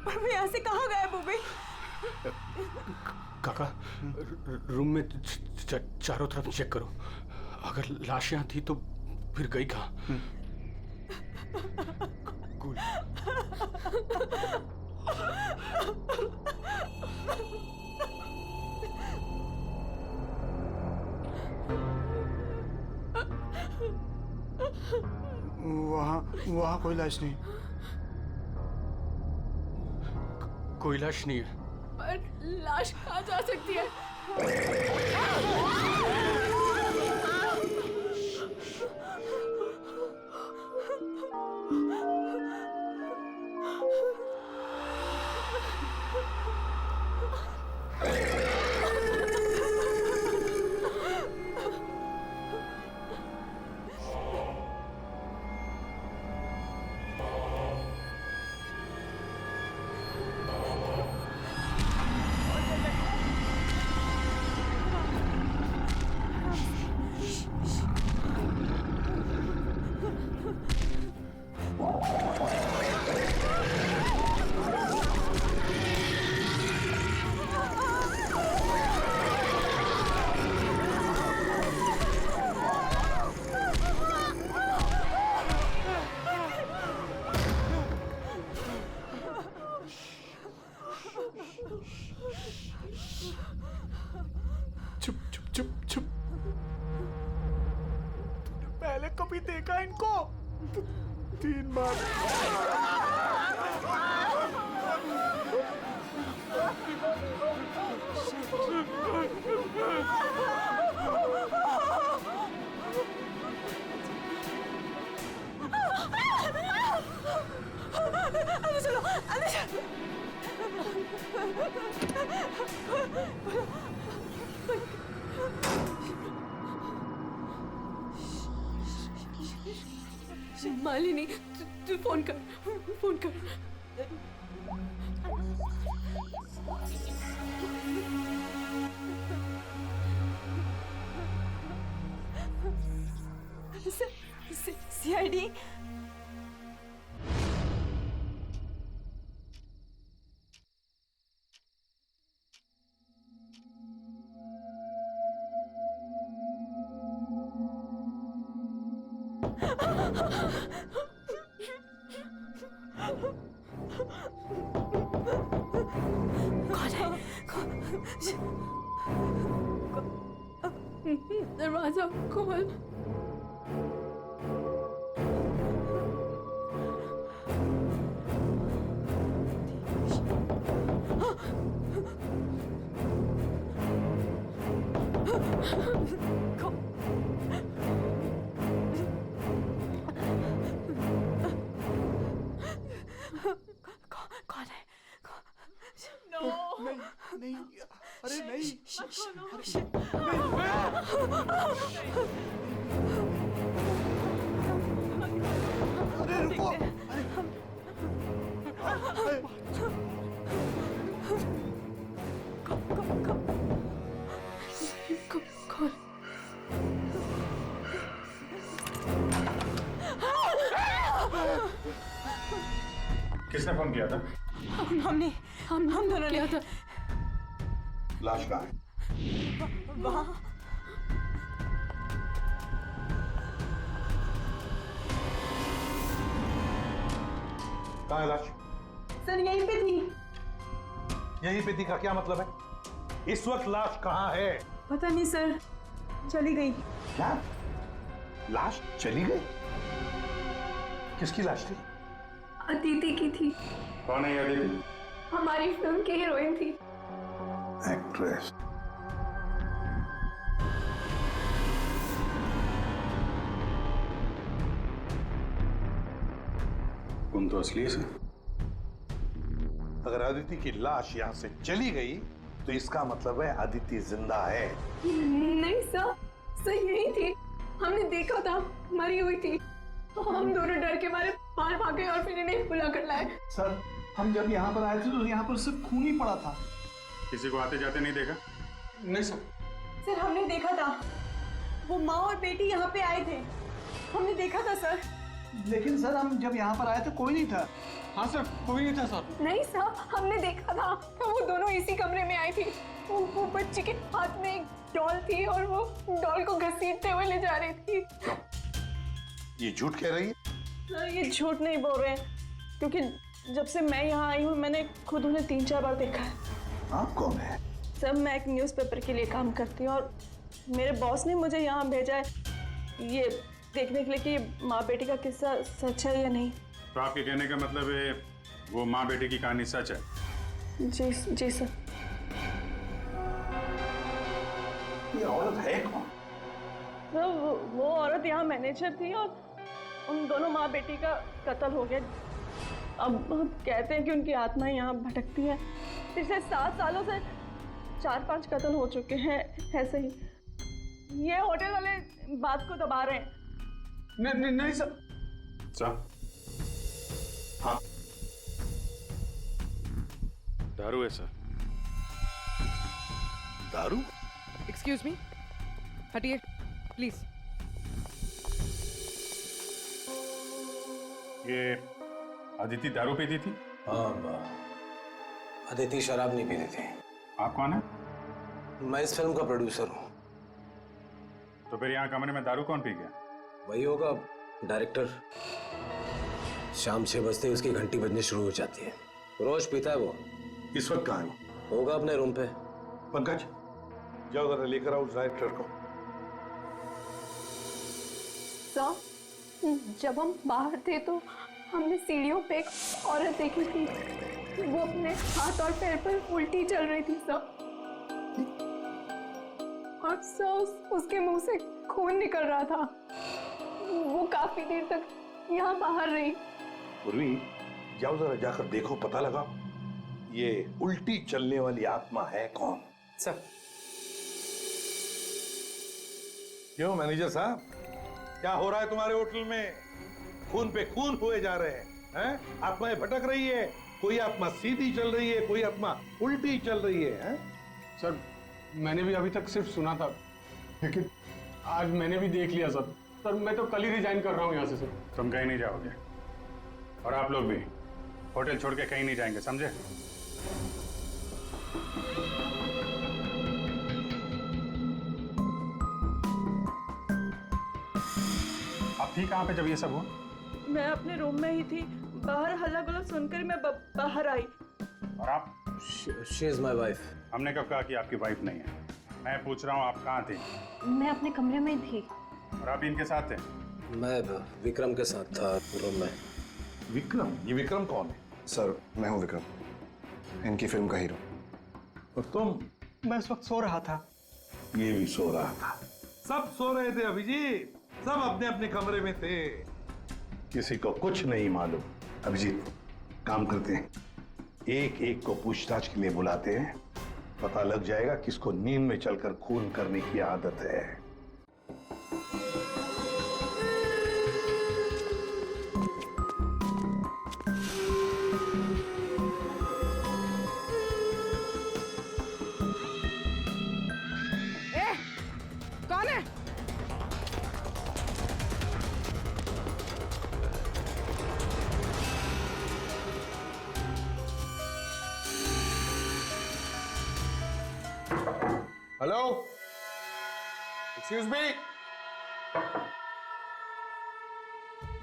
पर वो यहाँ से कहाँ गायब हो गई? काका, रूम में चारों तरफ चेक करो। अगर लाश यहाँ थी तो फिर गई कहाँ? कूल। वहाँ कोई लाश नहीं। कोई लाश नहीं है। पर लाश कहाँ जा सकती है? चुप चुप चुप चुप। तूने पहले कभी देखा इनको? 3 बार। अंदर चलो, अंदर चलो। मालिनी, तू फोन कर, फोन कर। सीआईडी। दरवाजा खोल। कौन है? नहीं, अरे नहीं अरे रुको खोल। किसने फोन किया था? हम दोनों ने। लाश कहाँ है? वहाँ। कहाँ है लाश? सर यहीं पे थी। यहीं पे थी का क्या मतलब है? इस वक्त लाश कहाँ है? पता नहीं सर, चली गई। क्या? लाश चली गई? किसकी लाश थी? अदिति की थी। कौन है ये अदिति? हमारी फिल्म की हीरोइन थी। एक्ट्रेस। तुम तो असली से। अगर अदिति की लाश यहाँ से चली गई तो इसका मतलब है अदिति जिंदा है। नहीं सर यही थी। हमने देखा था, मरी हुई थी। हम दोनों डर के मारे बाहर भागे और फिर इन्हें बुला कर लाए। सर हम जब यहाँ पर आए थे तो यहाँ पर सिर्फ खून ही पड़ा था। किसी को आते जाते नहीं देखा? नहीं सर। सर हमने देखा था, वो माँ और बेटी यहाँ पे आए थे। हमने देखा था सर। लेकिन सर हम जब यहाँ पर आए थे कोई नहीं था। हाँ सर कोई नहीं था सर। नहीं सर हमने देखा था, वो दोनों इसी कमरे में आई थी। वो बच्ची के हाथ में एक डॉल थी और वो डॉल को घसीटते हुए ले जा रही थी। ये झूठ कह रही है? सर ये झूठ नहीं बोल रहे हैं, क्योंकि जब से मैं यहाँ आई हूँ मैंने खुद उन्हें 3-4 बार देखा है। आप कौन है? सर मैं एक न्यूज़पेपर के लिए काम करती हूँ और मेरे बॉस ने मुझे यहाँ भेजा है ये देखने के लिए कि माँ बेटी का किस्सा सच है या नहीं। तो आपके कहने का मतलब है वो माँ बेटे की कहानी सच है? जी सर। ये औरत है कौन? सर वो औरत यहाँ मैनेजर थी और उन दोनों माँ बेटी का कत्ल हो गया। अब कहते हैं कि उनकी आत्मा यहाँ भटकती है। पिछले 7 सालों से 4-5 कत्ल हो चुके हैं ऐसे ही। ये होटल वाले बात को दबा रहे हैं। नहीं सर। सर हाँ दारू है सर। दारू? एक्सक्यूज मी, हटिए प्लीज। ये अदिति दारू पीती थी? हाँ अदिति शराब नहीं पीती थी। आप कौन है? मैं इस फिल्म का प्रोड्यूसर हूँ। तो फिर यहाँ कमरे में दारू कौन पी गया? वही होगा डायरेक्टर। शाम 6 बजते ही उसकी घंटी बजनी शुरू हो जाती है। रोज पीता है वो। इस वक्त कहाँ है? होगा अपने रूम पे। पंकज जाओ जरा लेकर आओ उस डायरेक्टर को। सर जब हम बाहर थे तो हमने सीढ़ियों पे एक औरत देखी थी। वो अपने हाथ और पैर पर उल्टी चल रही थी सर। और सर उसके मुंह से खून निकल रहा था। वो काफी देर तक यहाँ बाहर रही। उर्वी जाओ जरा जाकर देखो, पता लगा ये उल्टी चलने वाली आत्मा है कौन। सर। क्यों मैनेजर साहब, क्या हो रहा है तुम्हारे होटल में? खून पे खून हुए जा रहे हैं? आत्माएं भटक रही है। कोई आत्मा सीधी चल रही है, कोई आत्मा उल्टी चल रही है? सर मैंने भी अभी तक सिर्फ सुना था, लेकिन आज मैंने भी देख लिया सर। सर मैं तो कल ही रिजाइन कर रहा हूँ यहाँ से सर। तुम कहीं नहीं जाओगे और आप लोग भी होटल छोड़ के कहीं नहीं जाएंगे, समझे? आप थी कहाँ पे जब ये सब हुआ? मैं अपने रूम में ही थी। बाहर हल्ला गुल्ला सुनकर मैं बाहर आई। और आप? She is my wife. हमने कब कहा कि आपकी वाइफ नहीं है? मैं पूछ रहा हूँ आप कहाँ थे? मैं अपने कमरे में थी। और आप इनके साथ थे? मैं विक्रम के साथ था रूम में। विक्रम? ये विक्रम कौन है? सर मैं हूँ विक्रम, इनकी फिल्म का हीरो। और तुम? मैं इस वक्त सो रहा था। ये भी सो रहा था। सब सो रहे थे अभिजीत, सब अपने अपने कमरे में थे। किसी को कुछ नहीं मालूम। अभिजीत काम करते हैं, एक एक को पूछताछ के लिए बुलाते हैं पता लग जाएगा किसको नींद में चलकर खून करने की आदत है। कौन है? Hello, excuse me.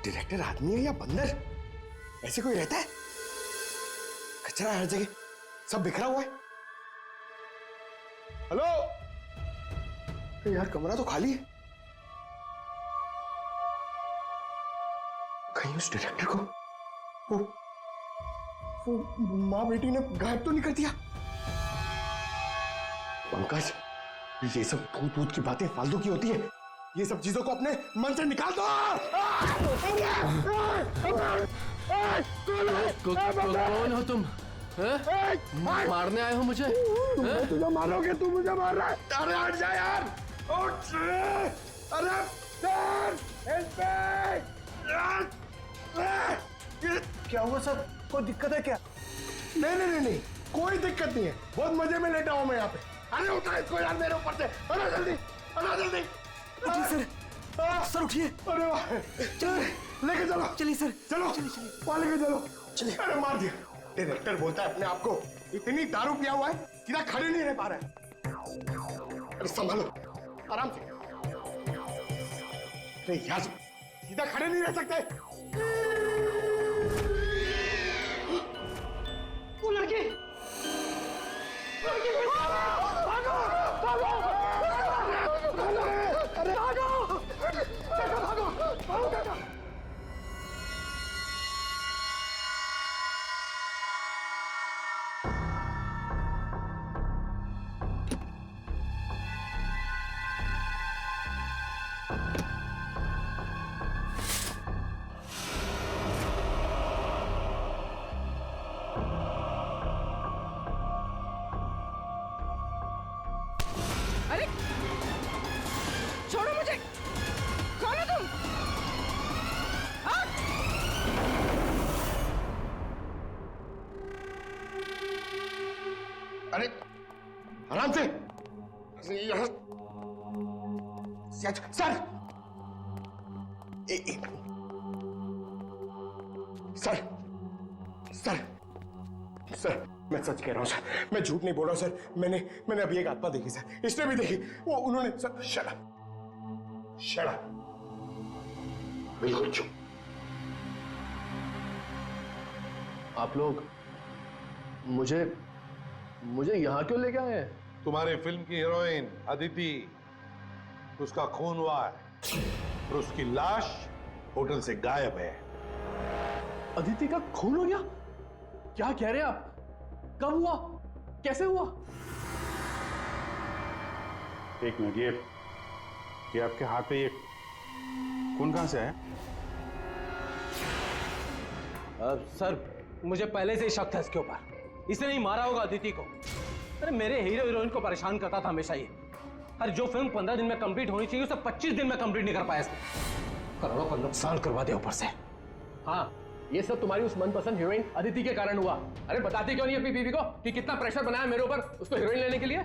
डायरेक्टर आदमी है या बंदर? ऐसे कोई रहता है? कचरा हर जगह, सब बिखरा हुआ है। हेलो यार, कमरा तो खाली है। कहीं उस डायरेक्टर को वो माँ बेटी ने गायब तो नहीं कर दिया? पंकज, ये सब भूत भूत की बातें फालतू की होती है। ये सब चीजों को अपने मन से निकाल दो। कौन हो तुम? मारने आए हो मुझे? तुझे मारोगे, तू मुझे मार रहा है। अरे हट जा यार, उठ। अरे क्या हुआ सर? कोई दिक्कत है क्या? नहीं, कोई दिक्कत नहीं है। बहुत मजे में लेटा हूं मैं यहाँ पे। अरे उठा इसको यार मेरे ऊपर से। अरे जल्दी, अरे जल्दी। उठिए सर, उठिए। अरे वाह, लेके चलो। चलिए सर, चलो वहां लेके चलो। चलिए। अरे मार दिया। डायरेक्टर बोलता है अपने आप को इतनी दारू पिया हुआ है, सीधा खड़े नहीं रह पा रहा है। अरे संभालो, आराम से। अरे यार, सीधा खड़े नहीं रह सकते। वो लड़की, भागो। अरे छोड़ो मुझे, कौन हो तुम? अरे आराम से। सर, सर, मैं सच कह रहा हूं सर, मैं झूठ नहीं बोल रहा हूं सर। मैंने अभी एक आत्मा देखी सर, इसने भी देखी। वो उन्होंने सर। शट अप, बिल्कुल चुप। आप लोग मुझे यहाँ क्यों लेके आए हैं? तुम्हारी फिल्म की हीरोइन अदिति, उसका खून हुआ है और उसकी लाश होटल से गायब है। अदिति का खून हो गया? क्या कह रहे हैं आप? कब हुआ? कैसे हुआ? एक मिनट, ये आपके हाथ पे ये खून कहां से आया? सर, मुझे पहले से ही शक था इसके ऊपर। इसने नहीं मारा होगा अदिति को। अरे मेरे हीरो हीरोइन को परेशान करता था हमेशा ये। अरे जो फिल्म 15 दिन में कंप्लीट होनी चाहिए उसे 25 दिन में कंप्लीट नहीं कर पाया इसने। करोड़ों का नुकसान करवा दिया ऊपर से। हाँ, ये सब तुम्हारी उस मनपसंद हीरोइन अदिति के कारण हुआ। अरे बताती क्यों नहीं अपनी बीवी को कि कितना प्रेशर बनाया मेरे ऊपर उसको हीरोइन लेने के लिए?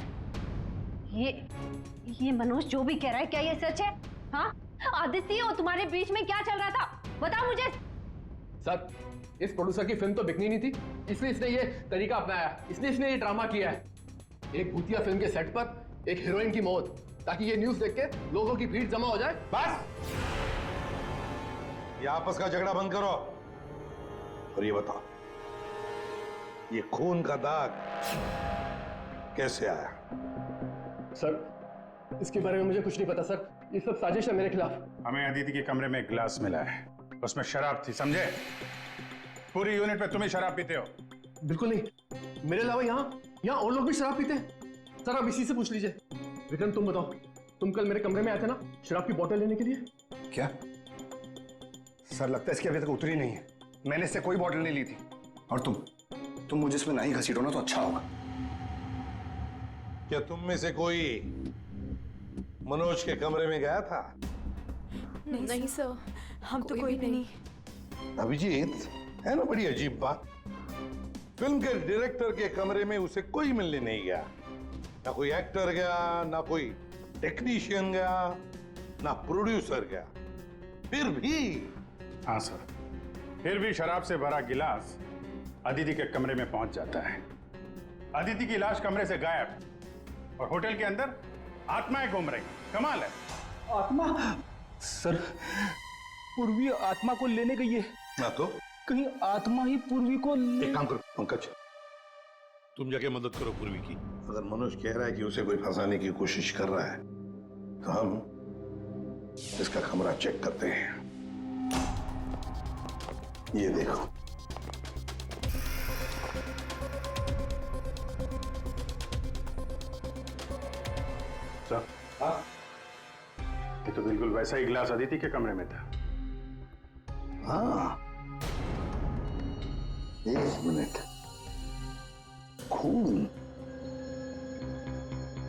ये मनोज जो भी कह रहा है, क्या ये सच है? हाँ, आदित्य और तुम्हारे बीच में क्या चल रहा था? बता मुझे। सर, इस प्रोड्यूसर की फिल्म तो बिकनी नहीं थी, इसलिए इसने ये तरीका अपनाया। इसने ये ड्रामा किया है। एक भूतिया फिल्म के सेट पर एक हीरोइन की मौत, ताकि ये न्यूज़ देख के लोगों की भीड़ जमा हो जाए। बस, ये आपस का झगड़ा बंद करो और ये बताओ, ये खून का दाग कैसे आया? सर, इसके बारे में मुझे कुछ नहीं पता सर। ये सब साजिश है मेरे खिलाफ। हमें अदिति के कमरे में एक गिलास मिला है, उसमें शराब थी, समझे? पूरी यूनिट में तुम ही शराब पीते हो। बिल्कुल नहीं, मेरे अलावा यहाँ और लोग भी शराब पीते हैं। सर, आप इसी से पूछ लीजिए। विक्रम, तुम बताओ, तुम कल मेरे कमरे में आए थे ना शराब की बोतल लेने के लिए? क्या सर, लगता है इसकी अभी तक उतरी नहीं है। मैंने इससे कोई बोतल नहीं ली थी। और तुम मुझे इसमें नहीं घसीटो ना तो अच्छा होगा। क्या तुम में से कोई मनोज के कमरे में गया था? नहीं सर, हम तो कोई भी नहीं। अभिजीत, है ना बड़ी अजीब बात। फिल्म के डायरेक्टर के कमरे में उसे कोई मिलने नहीं गया। ना कोई एक्टर गया, ना कोई टेक्नीशियन गया, ना प्रोड्यूसर गया। फिर भी हाँ सर, फिर भी शराब से भरा गिलास अदिति के कमरे में पहुंच जाता है। अदिति की लाश कमरे से गायब और होटल के अंदर आत्माएं घूम रही। कमाल है। आत्मा? सर, पूर्वी आत्मा को लेने गई है। ना तो कहीं आत्मा ही पूर्वी को एक काम करो पंकज, तुम जाके मदद करो पूर्वी की। अगर मनोज कह रहा है कि उसे कोई फंसाने की कोशिश कर रहा है तो हम इसका कमरा चेक करते हैं। ये देखो, सर, ये तो बिल्कुल वैसा ही गिलास अदिति के कमरे में था। हाँ, एक मिनट। खून,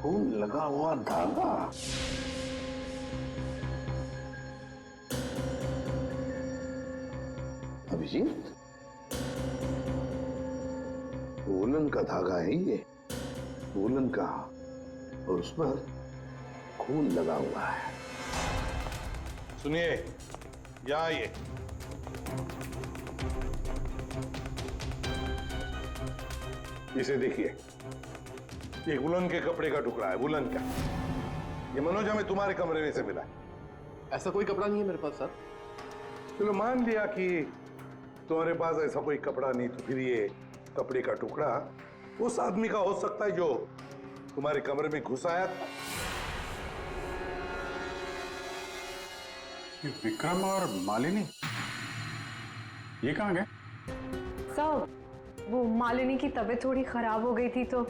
खून लगा हुआ धागा। अभिजीत, वूलन का धागा है ये, वूलन का, और उस पर खून लगा हुआ है। सुनिए, या आइए। इसे देखिए, ये वुलन के कपड़े का टुकड़ा है, वुलन का। ये मनोज हमें तुम्हारे कमरे में से मिला है। ऐसा कोई कपड़ा नहीं है मेरे पास सर। चलो मान लिया कि तुम्हारे पास ऐसा कोई कपड़ा नहीं, तो फिर ये कपड़े का टुकड़ा उस आदमी का हो सकता है जो तुम्हारे कमरे में घुस आया था। विक्रम और मालिनी ये कहाँ गए? सर, वो मालिनी की तबीयत थोड़ी खराब हो गई थी तो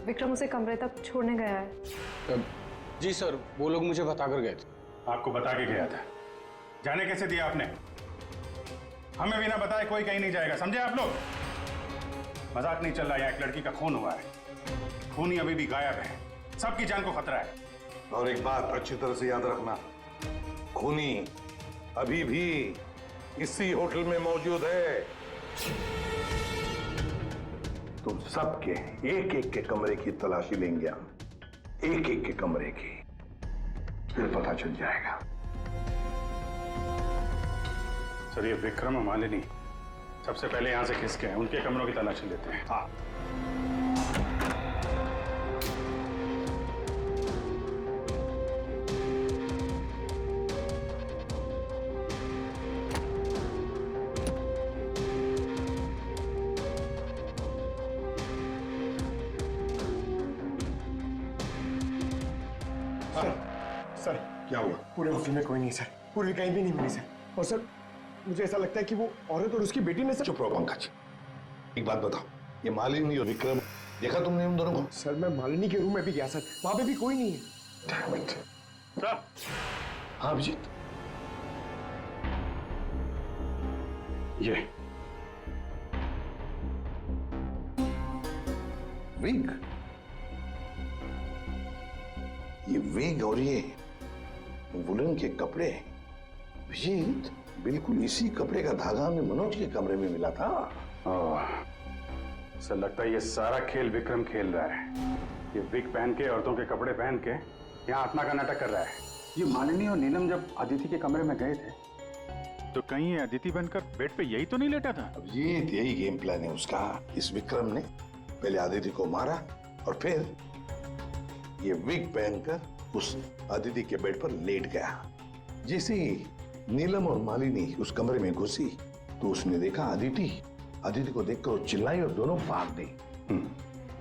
विक्रम उसे कमरे तक छोड़ने गया है। जी सर, वो लोग मुझे बताकर गए थे। आपको बता के गया था? जाने कैसे दिया आपने? हमें बिना बताए कोई कहीं नहीं जाएगा, समझे आप लोग? मजाक नहीं चल रहा है, एक लड़की का खून हुआ है, खूनी अभी भी गायब है, सबकी जान को खतरा है। और एक बात अच्छी तरह से याद रखना, खूनी अभी भी इसी होटल में मौजूद है। तुम सबके एक एक के कमरे की तलाशी लेंगे हम, एक एक के कमरे की, फिर पता चल जाएगा। सर, ये विक्रम और मालिनी सबसे पहले यहां से खिसके हैं, उनके कमरों की तलाशी लेते हैं। हाँ। सर, क्या हुआ? पूरे होटल में कोई नहीं सर, पूरी कहीं भी नहीं मिली सर। और सर, मुझे ऐसा लगता है कि वो औरत और उसकी बेटी ने सर। चुप रहो पंकज, एक बात बताओ, ये मालिनी और विक्रम देखा तुमने उन दोनों को? सर, मैं मालिनी के रूम में भी गया सर, वहां पे भी कोई नहीं है। हाँ अभिजीत, ये विग, ये विग और ये वुलन के कपड़े, अभिजीत बिल्कुल इसी कपड़े का धागा हमें मनोज के कमरे में मिला था। सर, लगता है ये सारा खेल विक्रम खेल रहा है। ये विग पहन के, औरतों के कपड़े पहन के यहाँ आत्मा का नाटक कर रहा है। ये मालिनी और नीलम जब अदिति के कमरे में गए थे तो कहीं ये अदिति बनकर बेड पे यही तो नहीं लेटा था? अभिजीत, यही गेम प्लान है उसका। इस विक्रम ने पहले अदिति को मारा और फिर ये विग पहनकर उस अदिति के बेड पर लेट गया। जैसे ही नीलम और मालिनी उस कमरे में घुसी तो उसने देखा अदिति को देखकर वो चिल्लाई और दोनों भाग गई।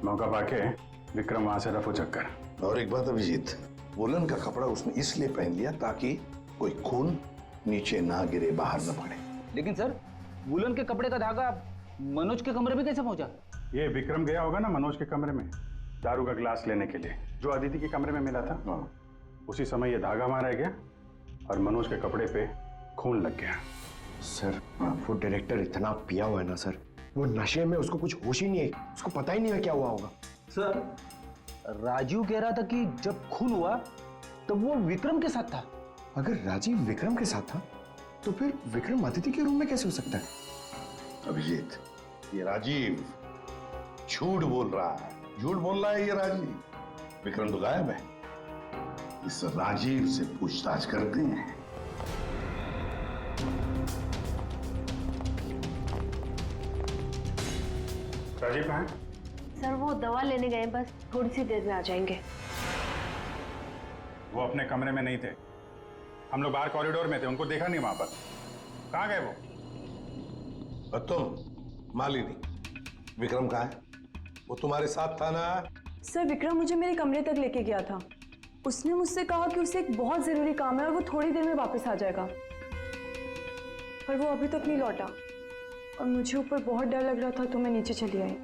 मौका पाके विक्रम वहां से रफू चक्कर। और एक बात अभिजीत, वुलन का कपड़ा उसने इसलिए पहन लिया ताकि कोई खून नीचे ना गिरे, बाहर न पड़े। लेकिन सर, वुलन के कपड़े का धागा मनोज के कमरे में कैसे पहुंचा? ये विक्रम गया होगा ना मनोज के कमरे में दारू का गिलास लेने के लिए, जो अदिति के कमरे में मिला था। उसी समय ये धागा वहां रह गया और मनोज के कपड़े पे खून लग गया। सर, वो डायरेक्टर इतना पिया हुआ है ना सर, वो नशे में उसको कुछ होश ही नहीं है, उसको पता ही नहीं है क्या हुआ होगा। सर, राजीव कह रहा था कि जब खून हुआ तब वो विक्रम के साथ था। अगर राजीव विक्रम के साथ था तो फिर विक्रम अदिति के रूम में कैसे हो सकता है? अभिजीत, ये राजीव झूठ बोल रहा है, झूठ बोल रहा है ये राजीव। विक्रम तो गायब है। इस राजीव से पूछताछ करते हैं। राजीव कहाँ है? सर वो दवा लेने गए, बस थोड़ी सी देर में आ जाएंगे। वो अपने कमरे में नहीं थे, हम लोग बाहर कॉरिडोर में थे, उनको देखा नहीं वहां पर। कहाँ गए वो? और तुम मालिनी, विक्रम कहाँ है? वो तुम्हारे साथ था ना? सर विक्रम मुझे मेरे कमरे तक लेके गया था। उसने मुझसे कहा कि उसे एक बहुत जरूरी काम है और वो थोड़ी देर में वापस आ जाएगा, पर वो अभी तक नहीं लौटा और मुझे ऊपर बहुत डर लग रहा था तो मैं नीचे चली आई।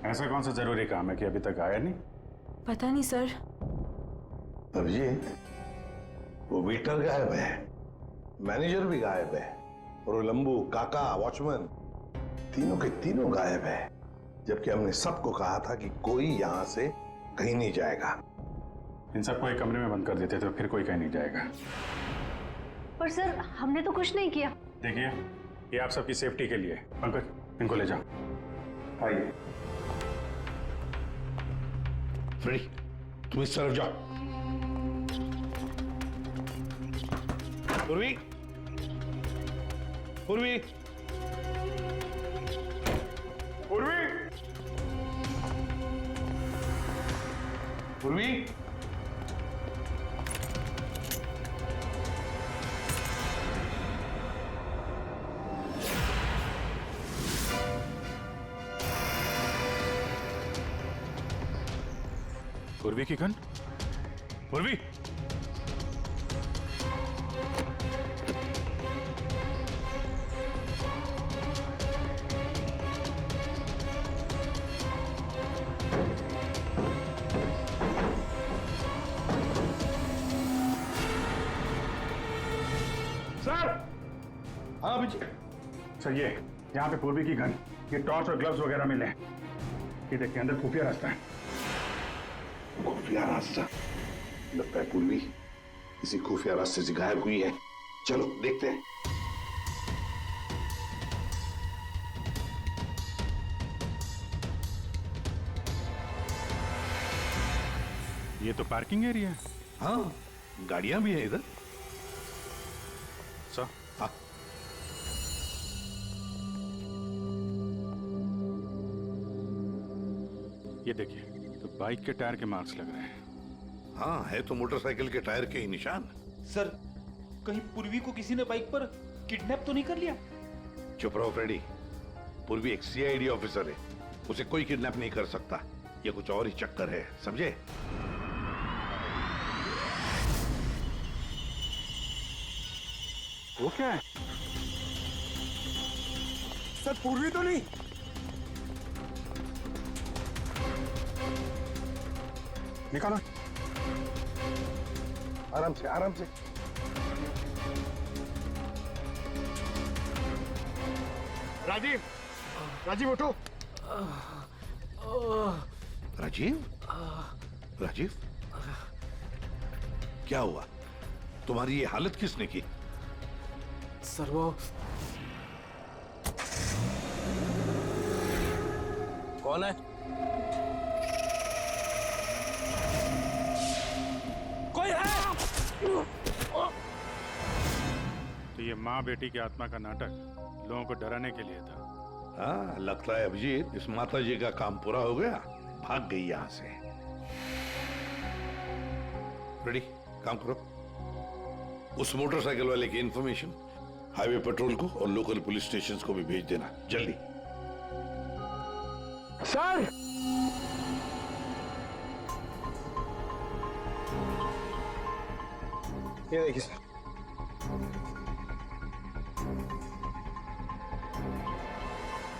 ऐसा कौन सा जरूरी काम है कि अभी तक आया नहीं? पता नहीं सर। अभिजीत, वो वेटर गायब है, मैनेजर भी गायब है, और वो लंबू, काका, वॉचमैन, तीनों के तीनों गायब है। जबकि हमने सबको कहा था कि कोई यहां से कहीं नहीं जाएगा। इन सबको एक कमरे में बंद कर देते तो फिर कोई कहीं नहीं जाएगा। पर सर हमने तो कुछ नहीं किया। देखिए, ये आप सबकी सेफ्टी के लिए। पंकज, इनको ले जाओ। आइए। फ्रेडी, तुम इस तरफ जाओ। पूर्वी, पूर्वी, पूर्वी, पूर्वी। पूर्वी की गन? पूर्वी! सर! हाँ अभिजीत। सर ये यहाँ पे पूर्वी की गन, ये टॉर्च और ग्लव्स वगैरह मिले हैं। ये देखिए, अंदर खुफिया रास्ता है। खुफिया रास्ता? लगता है पूर्वी इसी खुफिया रास्ते से गायब हुई है। चलो देखते हैं। ये तो पार्किंग एरिया है। हाँ, गाड़ियां भी हैं इधर। सर, हाँ। ये देखिए, तो बाइक के टायर के मार्क्स लग रहे हैं। हाँ, है तो मोटरसाइकिल के टायर के ही निशान। सर, कहीं पूर्वी को किसी ने बाइक पर किडनैप तो नहीं कर लिया? चुप रहो फ्रेडी। पूर्वी एक सीआईडी ऑफिसर है, उसे कोई किडनैप नहीं कर सकता। ये कुछ और ही चक्कर है, समझे? वो क्या है? सर पूर्वी तो नहीं? निकालो। आराम से, आराम से। राजीव, राजीव उठो। राजीव? राजीव? क्या हुआ? तुम्हारी ये हालत किसने की? सर वो कौन है? कोई है? तो ये माँ बेटी की आत्मा का नाटक लोगों को डराने के लिए था। हाँ, लगता है अभिजीत इस माता जी का काम पूरा हो गया, भाग गई यहां से। रेडी, काम करो। उस मोटरसाइकिल वाले की इंफॉर्मेशन हाईवे पेट्रोल को और लोकल पुलिस स्टेशंस को भी भेज देना, जल्दी। सर! ये देखिए सर।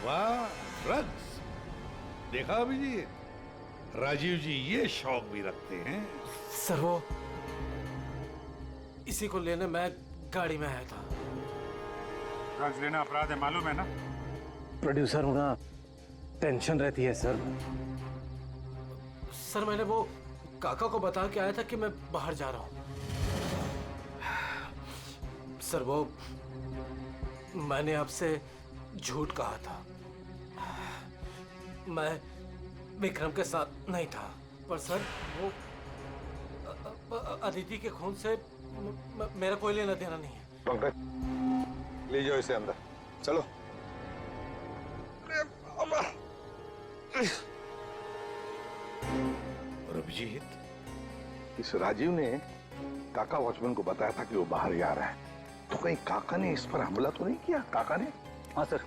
वाह, ड्रग्स! देखा अभिजीत, राजीव जी ये शौक भी रखते हैं। सर वो इसी को लेने मैं गाड़ी में आया था। ड्रग्स लेना अपराध है, मालूम है ना? प्रोड्यूसर होना टेंशन रहती है सर। सर मैंने वो काका को बता के आया था कि मैं बाहर जा रहा हूँ। सर वो मैंने आपसे झूठ कहा था। मैं विक्रम के साथ नहीं था, पर सर वो अदिति के खून से मेरा कोई लेना देना नहीं है। पंकज ले जाओ इसे अंदर, चलो। और अभिजीत, इस राजीव ने काका वॉचमैन को बताया था कि वो बाहर जा रहा है, तो कहीं काका ने इस पर हमला तो नहीं किया? काका ने? हाँ सर,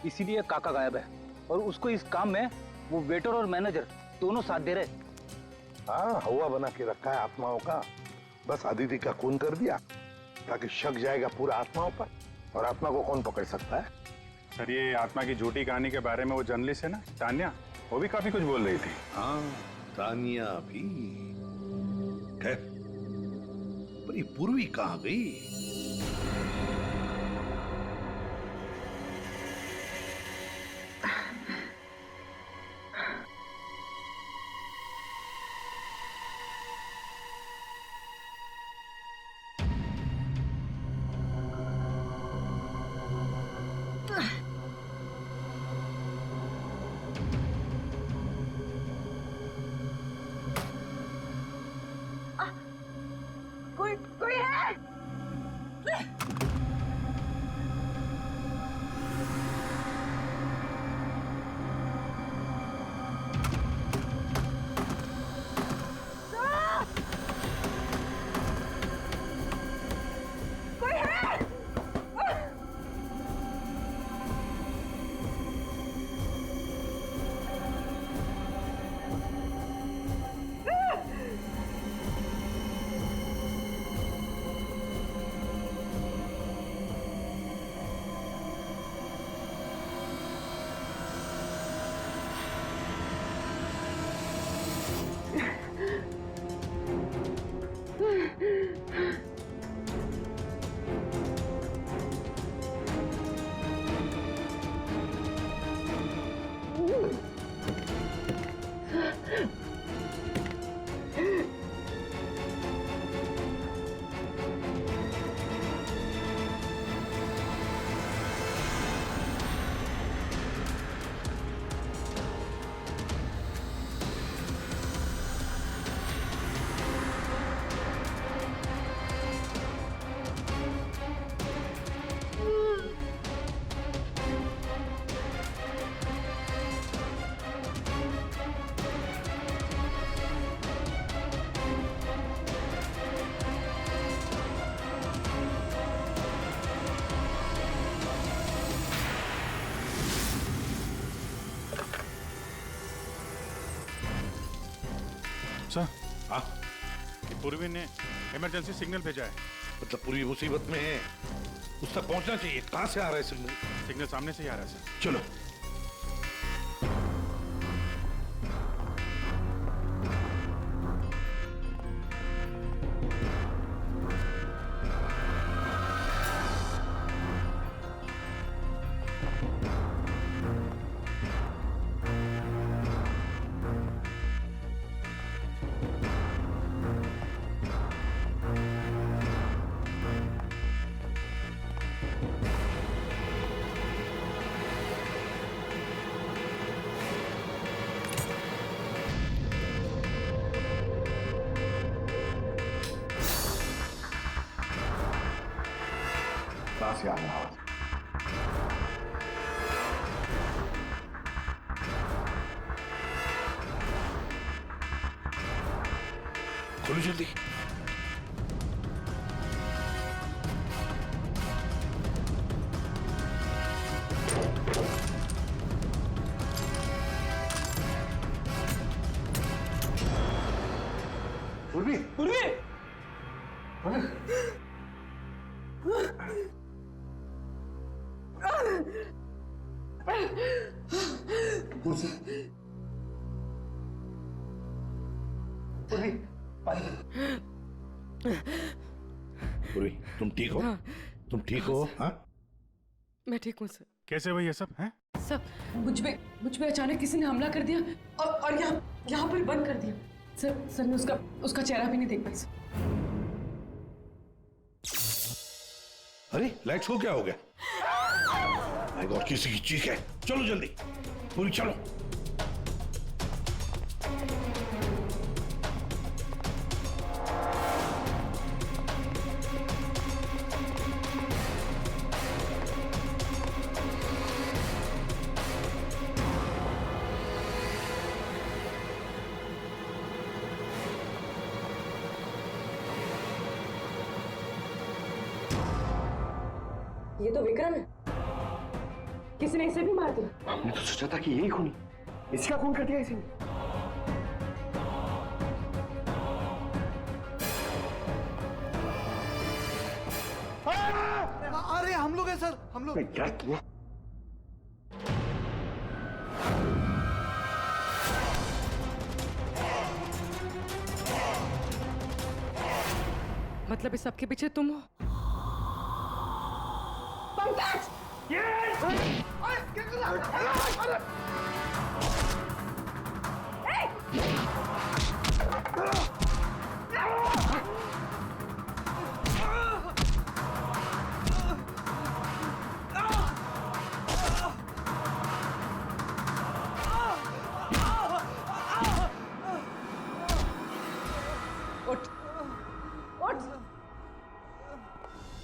इसीलिए काका गायब है और उसको इस काम में वो वेटर और मैनेजर दोनों साथ दे रहे। हाँ, हवा बना के रखा है आत्माओं का। बस आदिति का खून कर दिया ताकि शक जाएगा पूरा आत्माओं पर, और आत्मा को कौन पकड़ सकता है? सर ये आत्मा की झूठी कहानी के बारे में वो जर्नलिस्ट है ना तान्या, वो भी काफी कुछ बोल रही थी। हाँ, तानिया भी। खैर, पर ये पूर्वी कहाँ गई? कोई है? कोई है? सर, हाँ, पूर्वी ने इमरजेंसी सिग्नल भेजा है। मतलब पूरी मुसीबत में है, उस तक पहुंचना चाहिए। कहां से आ रहा है सिग्नल? सिग्नल सामने से ही आ रहा है सर। चलो। कहां से आ रहा है? खोलो जल्दी। पूर्वी, पूर्वी! पूर्वी, पूर्वी, तुम ठीक हो? हाँ। तुम ठीक हो? हाँ? मैं ठीक हूँ सर। कैसे हुआ ये सब हैं? सब मुझ पे अचानक किसी ने हमला कर दिया और यहाँ यहाँ पर बंद कर दिया। सर मैं उसका चेहरा भी नहीं देख पाई सर। अरे लाइट्स को क्या हो गया? माय गॉड, किसी की चीख है। चलो जल्दी, पूरी चलो। ये तो विक्रम है। किसी ने इसे भी मार दिया। हमने तो सोचा था कि यही खूनी, इसका खून कर दिया इसी ने। अरे हम लोग हैं सर, हम लोग। क्या तुम? मतलब इस सबके पीछे तुम हो? पंकज! क्या कर रहा है?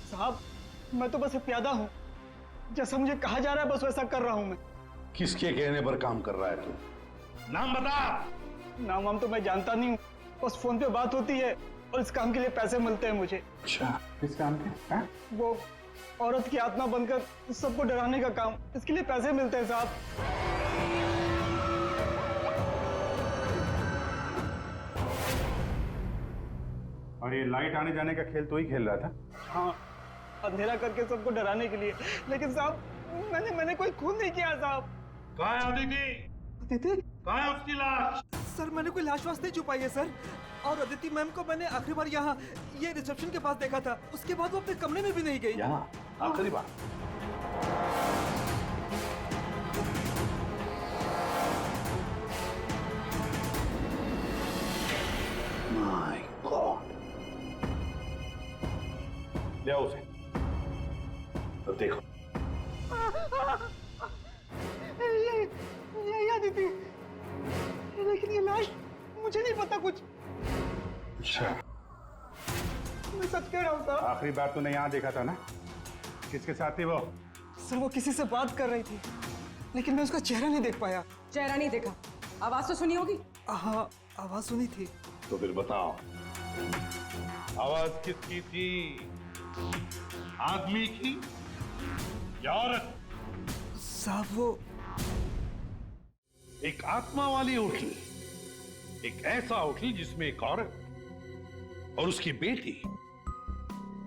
साहब, मैं तो बस एक प्यादा हूँ। जैसा मुझे कहा जा रहा है बस वैसा कर रहा हूँ मैं। किसके कहने पर काम कर रहा है तू? नाम बता। नाम वाम तो मैं जानता नहीं हूँ, बस फोन पे बात होती है और इस काम के लिए पैसे मिलते हैं मुझे। अच्छा, किस काम के? हाँ? वो औरत की आत्मा बनकर सबको डराने का काम, इसके लिए पैसे मिलते हैं साहब। और ये लाइट आने जाने का खेल तो ही खेल रहा था? हाँ, अंधेरा करके सबको डराने के लिए। लेकिन साहब मैंने कोई खून नहीं किया साहब। कहाँ है अदिति? अदिति? कहाँ है उसकी लाश? सर मैंने कोई लाश वाश नहीं छुपाई है सर। और अदिति मैम को मैंने आखिरी बार यहाँ ये रिसेप्शन के पास देखा था। उसके बाद वो अपने कमरे में भी नहीं गई। यहाँ आखिरी बार? My God. ले आओ उसे। तो देखो। ये अदिति, लेकिन ये लाश मुझे नहीं पता कुछ। अच्छा, मैं सच कह रहा हूँ साहब। आखिरी बार तूने यहाँ देखा था ना? किसके साथ थी वो? सर वो किसी से बात कर रही थी, लेकिन मैं उसका चेहरा नहीं देख पाया। चेहरा नहीं देखा, आवाज तो सुनी होगी? हाँ, आवाज सुनी थी। तो फिर बताओ, आवाज किसकी थी? आदमी की या औरत? साहब वो एक आत्मा वाली होटल, एक ऐसा होटल जिसमें एक औरत और उसकी बेटी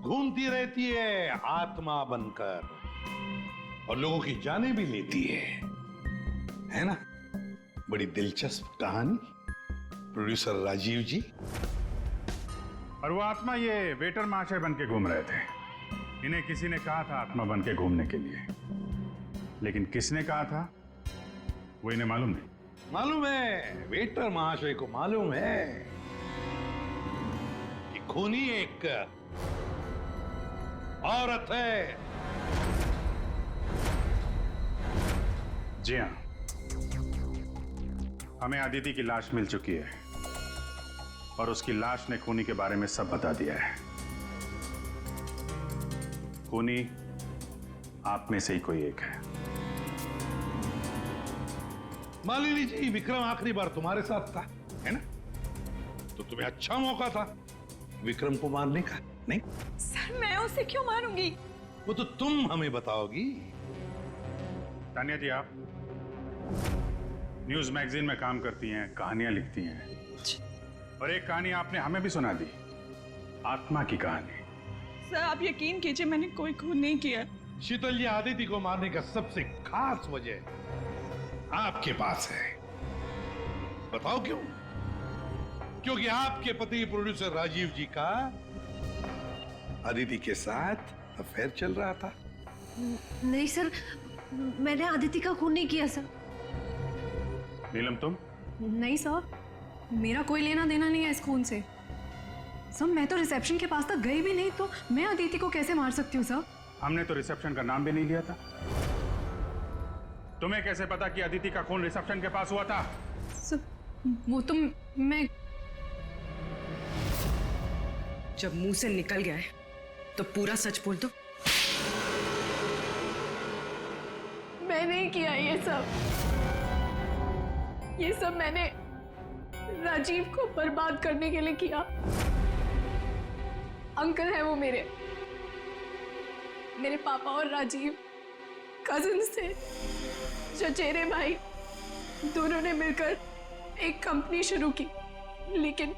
घूमती रहती है आत्मा बनकर और लोगों की जानें भी लेती है ना? बड़ी दिलचस्प कहानी, प्रोड्यूसर राजीव जी। और वो आत्मा ये वेटर महाशय बन के घूम रहे थे। इन्हें किसी ने कहा था आत्मा बन के घूमने के लिए, लेकिन किसने कहा था वो इन्हें मालूम नहीं। मालूम है, वेटर महाशय को मालूम है कि खूनी एक औरत है। जी हाँ, हमें अदिति की लाश मिल चुकी है और उसकी लाश ने खूनी के बारे में सब बता दिया है। खूनी आप में से ही कोई एक है। मालिनी जी, विक्रम आखिरी बार तुम्हारे साथ था, है ना? तो तुम्हें अच्छा मौका था विक्रम को मारने का, नहीं? सर मैं उसे क्यों मारूंगी? वो तो तुम हमें बताओगी। तानिया जी, आप न्यूज मैगजीन में काम करती हैं, कहानियां लिखती हैं, और एक कहानी आपने हमें भी सुना दी, आत्मा की कहानी। सर आप यकीन कीजिए, मैंने कोई खून नहीं किया। शीतल जी, आदिति को मारने का सबसे खास वजह आपके पास है। बताओ क्यों? क्योंकि आपके पति प्रोड्यूसर राजीव जी का आदिति के साथ अफेयर चल रहा था। नहीं सर, मैंने आदिति का खून नहीं किया सर। नीलम, तुम? नहीं सर। मेरा कोई लेना देना नहीं है इस खून से। सब मैं तो रिसेप्शन के पास तक गई भी नहीं, तो मैं अदिति को कैसे मार सकती हूँ सब? हमने तो रिसेप्शन का नाम भी नहीं लिया था। तुम्हें कैसे पता कि अदिति का खून रिसेप्शन के पास हुआ था? वो तो मैं जब मुंह से निकल गया है तो पूरा सच बोल दो। मैं नहीं किया ये सब मैंने राजीव को बर्बाद करने के लिए किया। अंकल है वो मेरे पापा और राजीव कजिन्स थे, चचेरे भाई। दोनों ने मिलकर एक कंपनी शुरू की, लेकिन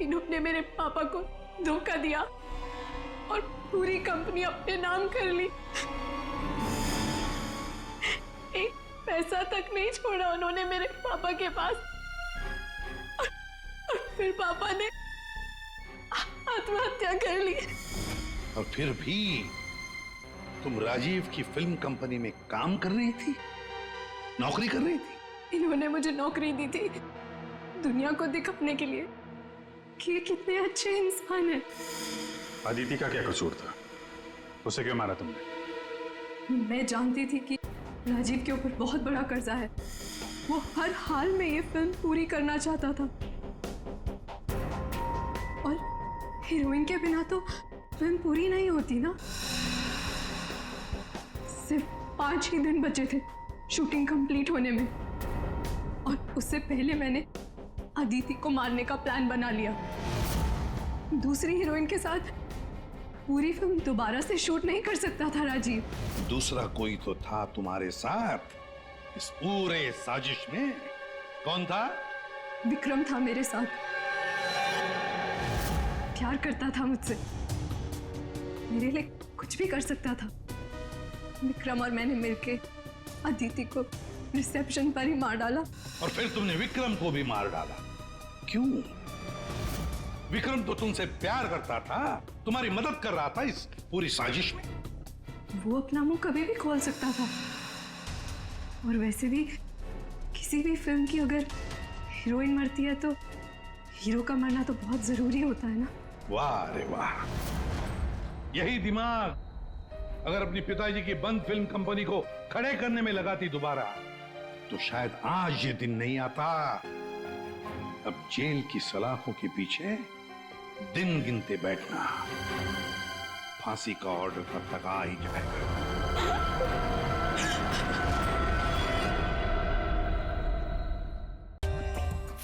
इन्होंने मेरे पापा को धोखा दिया और पूरी कंपनी अपने नाम कर ली। एक पैसा तक नहीं छोड़ा उन्होंने मेरे पापा के पास। और फिर पापा ने आत्महत्या कर ली। और फिर भी तुम राजीव की फिल्म कंपनी में काम कर रही थी, नौकरी कर रही थी। इन्होंने मुझे नौकरी दी थी दुनिया को दिखाने के लिए कि ये कितने अच्छे इंसान हैं। अदिति का क्या कसूर था? उसे क्यों मारा तुमने? मैं जानती थी कि राजीव के ऊपर बहुत बड़ा कर्जा है। वो हर हाल में ये फिल्म पूरी करना चाहता था और हीरोइन के बिना तो फिल्म पूरी नहीं होती ना। सिर्फ 5 ही दिन बचे थे शूटिंग कंप्लीट होने में, और उससे पहले मैंने अदिति को मारने का प्लान बना लिया। दूसरी हीरोइन के साथ पूरी फिल्म दोबारा से शूट नहीं कर सकता था राजीव। दूसरा कोई तो था तुम्हारे साथ इस पूरे साजिश में। कौन था? विक्रम था मेरे साथ। प्यार करता था मुझसे, मेरे लिए कुछ भी कर सकता था। विक्रम और मैंने मिलके अदिति को रिसेप्शन पर ही मार डाला। और फिर तुमने विक्रम को भी मार डाला। क्यों? विक्रम तो तुमसे प्यार करता था, तुम्हारी मदद कर रहा था इस पूरी साजिश में। वो अपना मुंह कभी भी खोल सकता था। और वैसे भी किसी भी फिल्म की अगर हीरोइन मरती है तो हीरो का मरना तो बहुत जरूरी होता है ना। वाह रे वाह, यही दिमाग अगर अपनी पिताजी की बंद फिल्म कंपनी को खड़े करने में लगाती दोबारा, तो शायद आज ये दिन नहीं आता। अब जेल की सलाखों के पीछे दिन गिनते बैठना, फांसी का ऑर्डर कब तक आ ही जाएगा।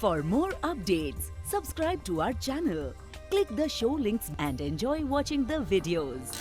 For more updates, subscribe to our channel, click the show links and enjoy watching the videos.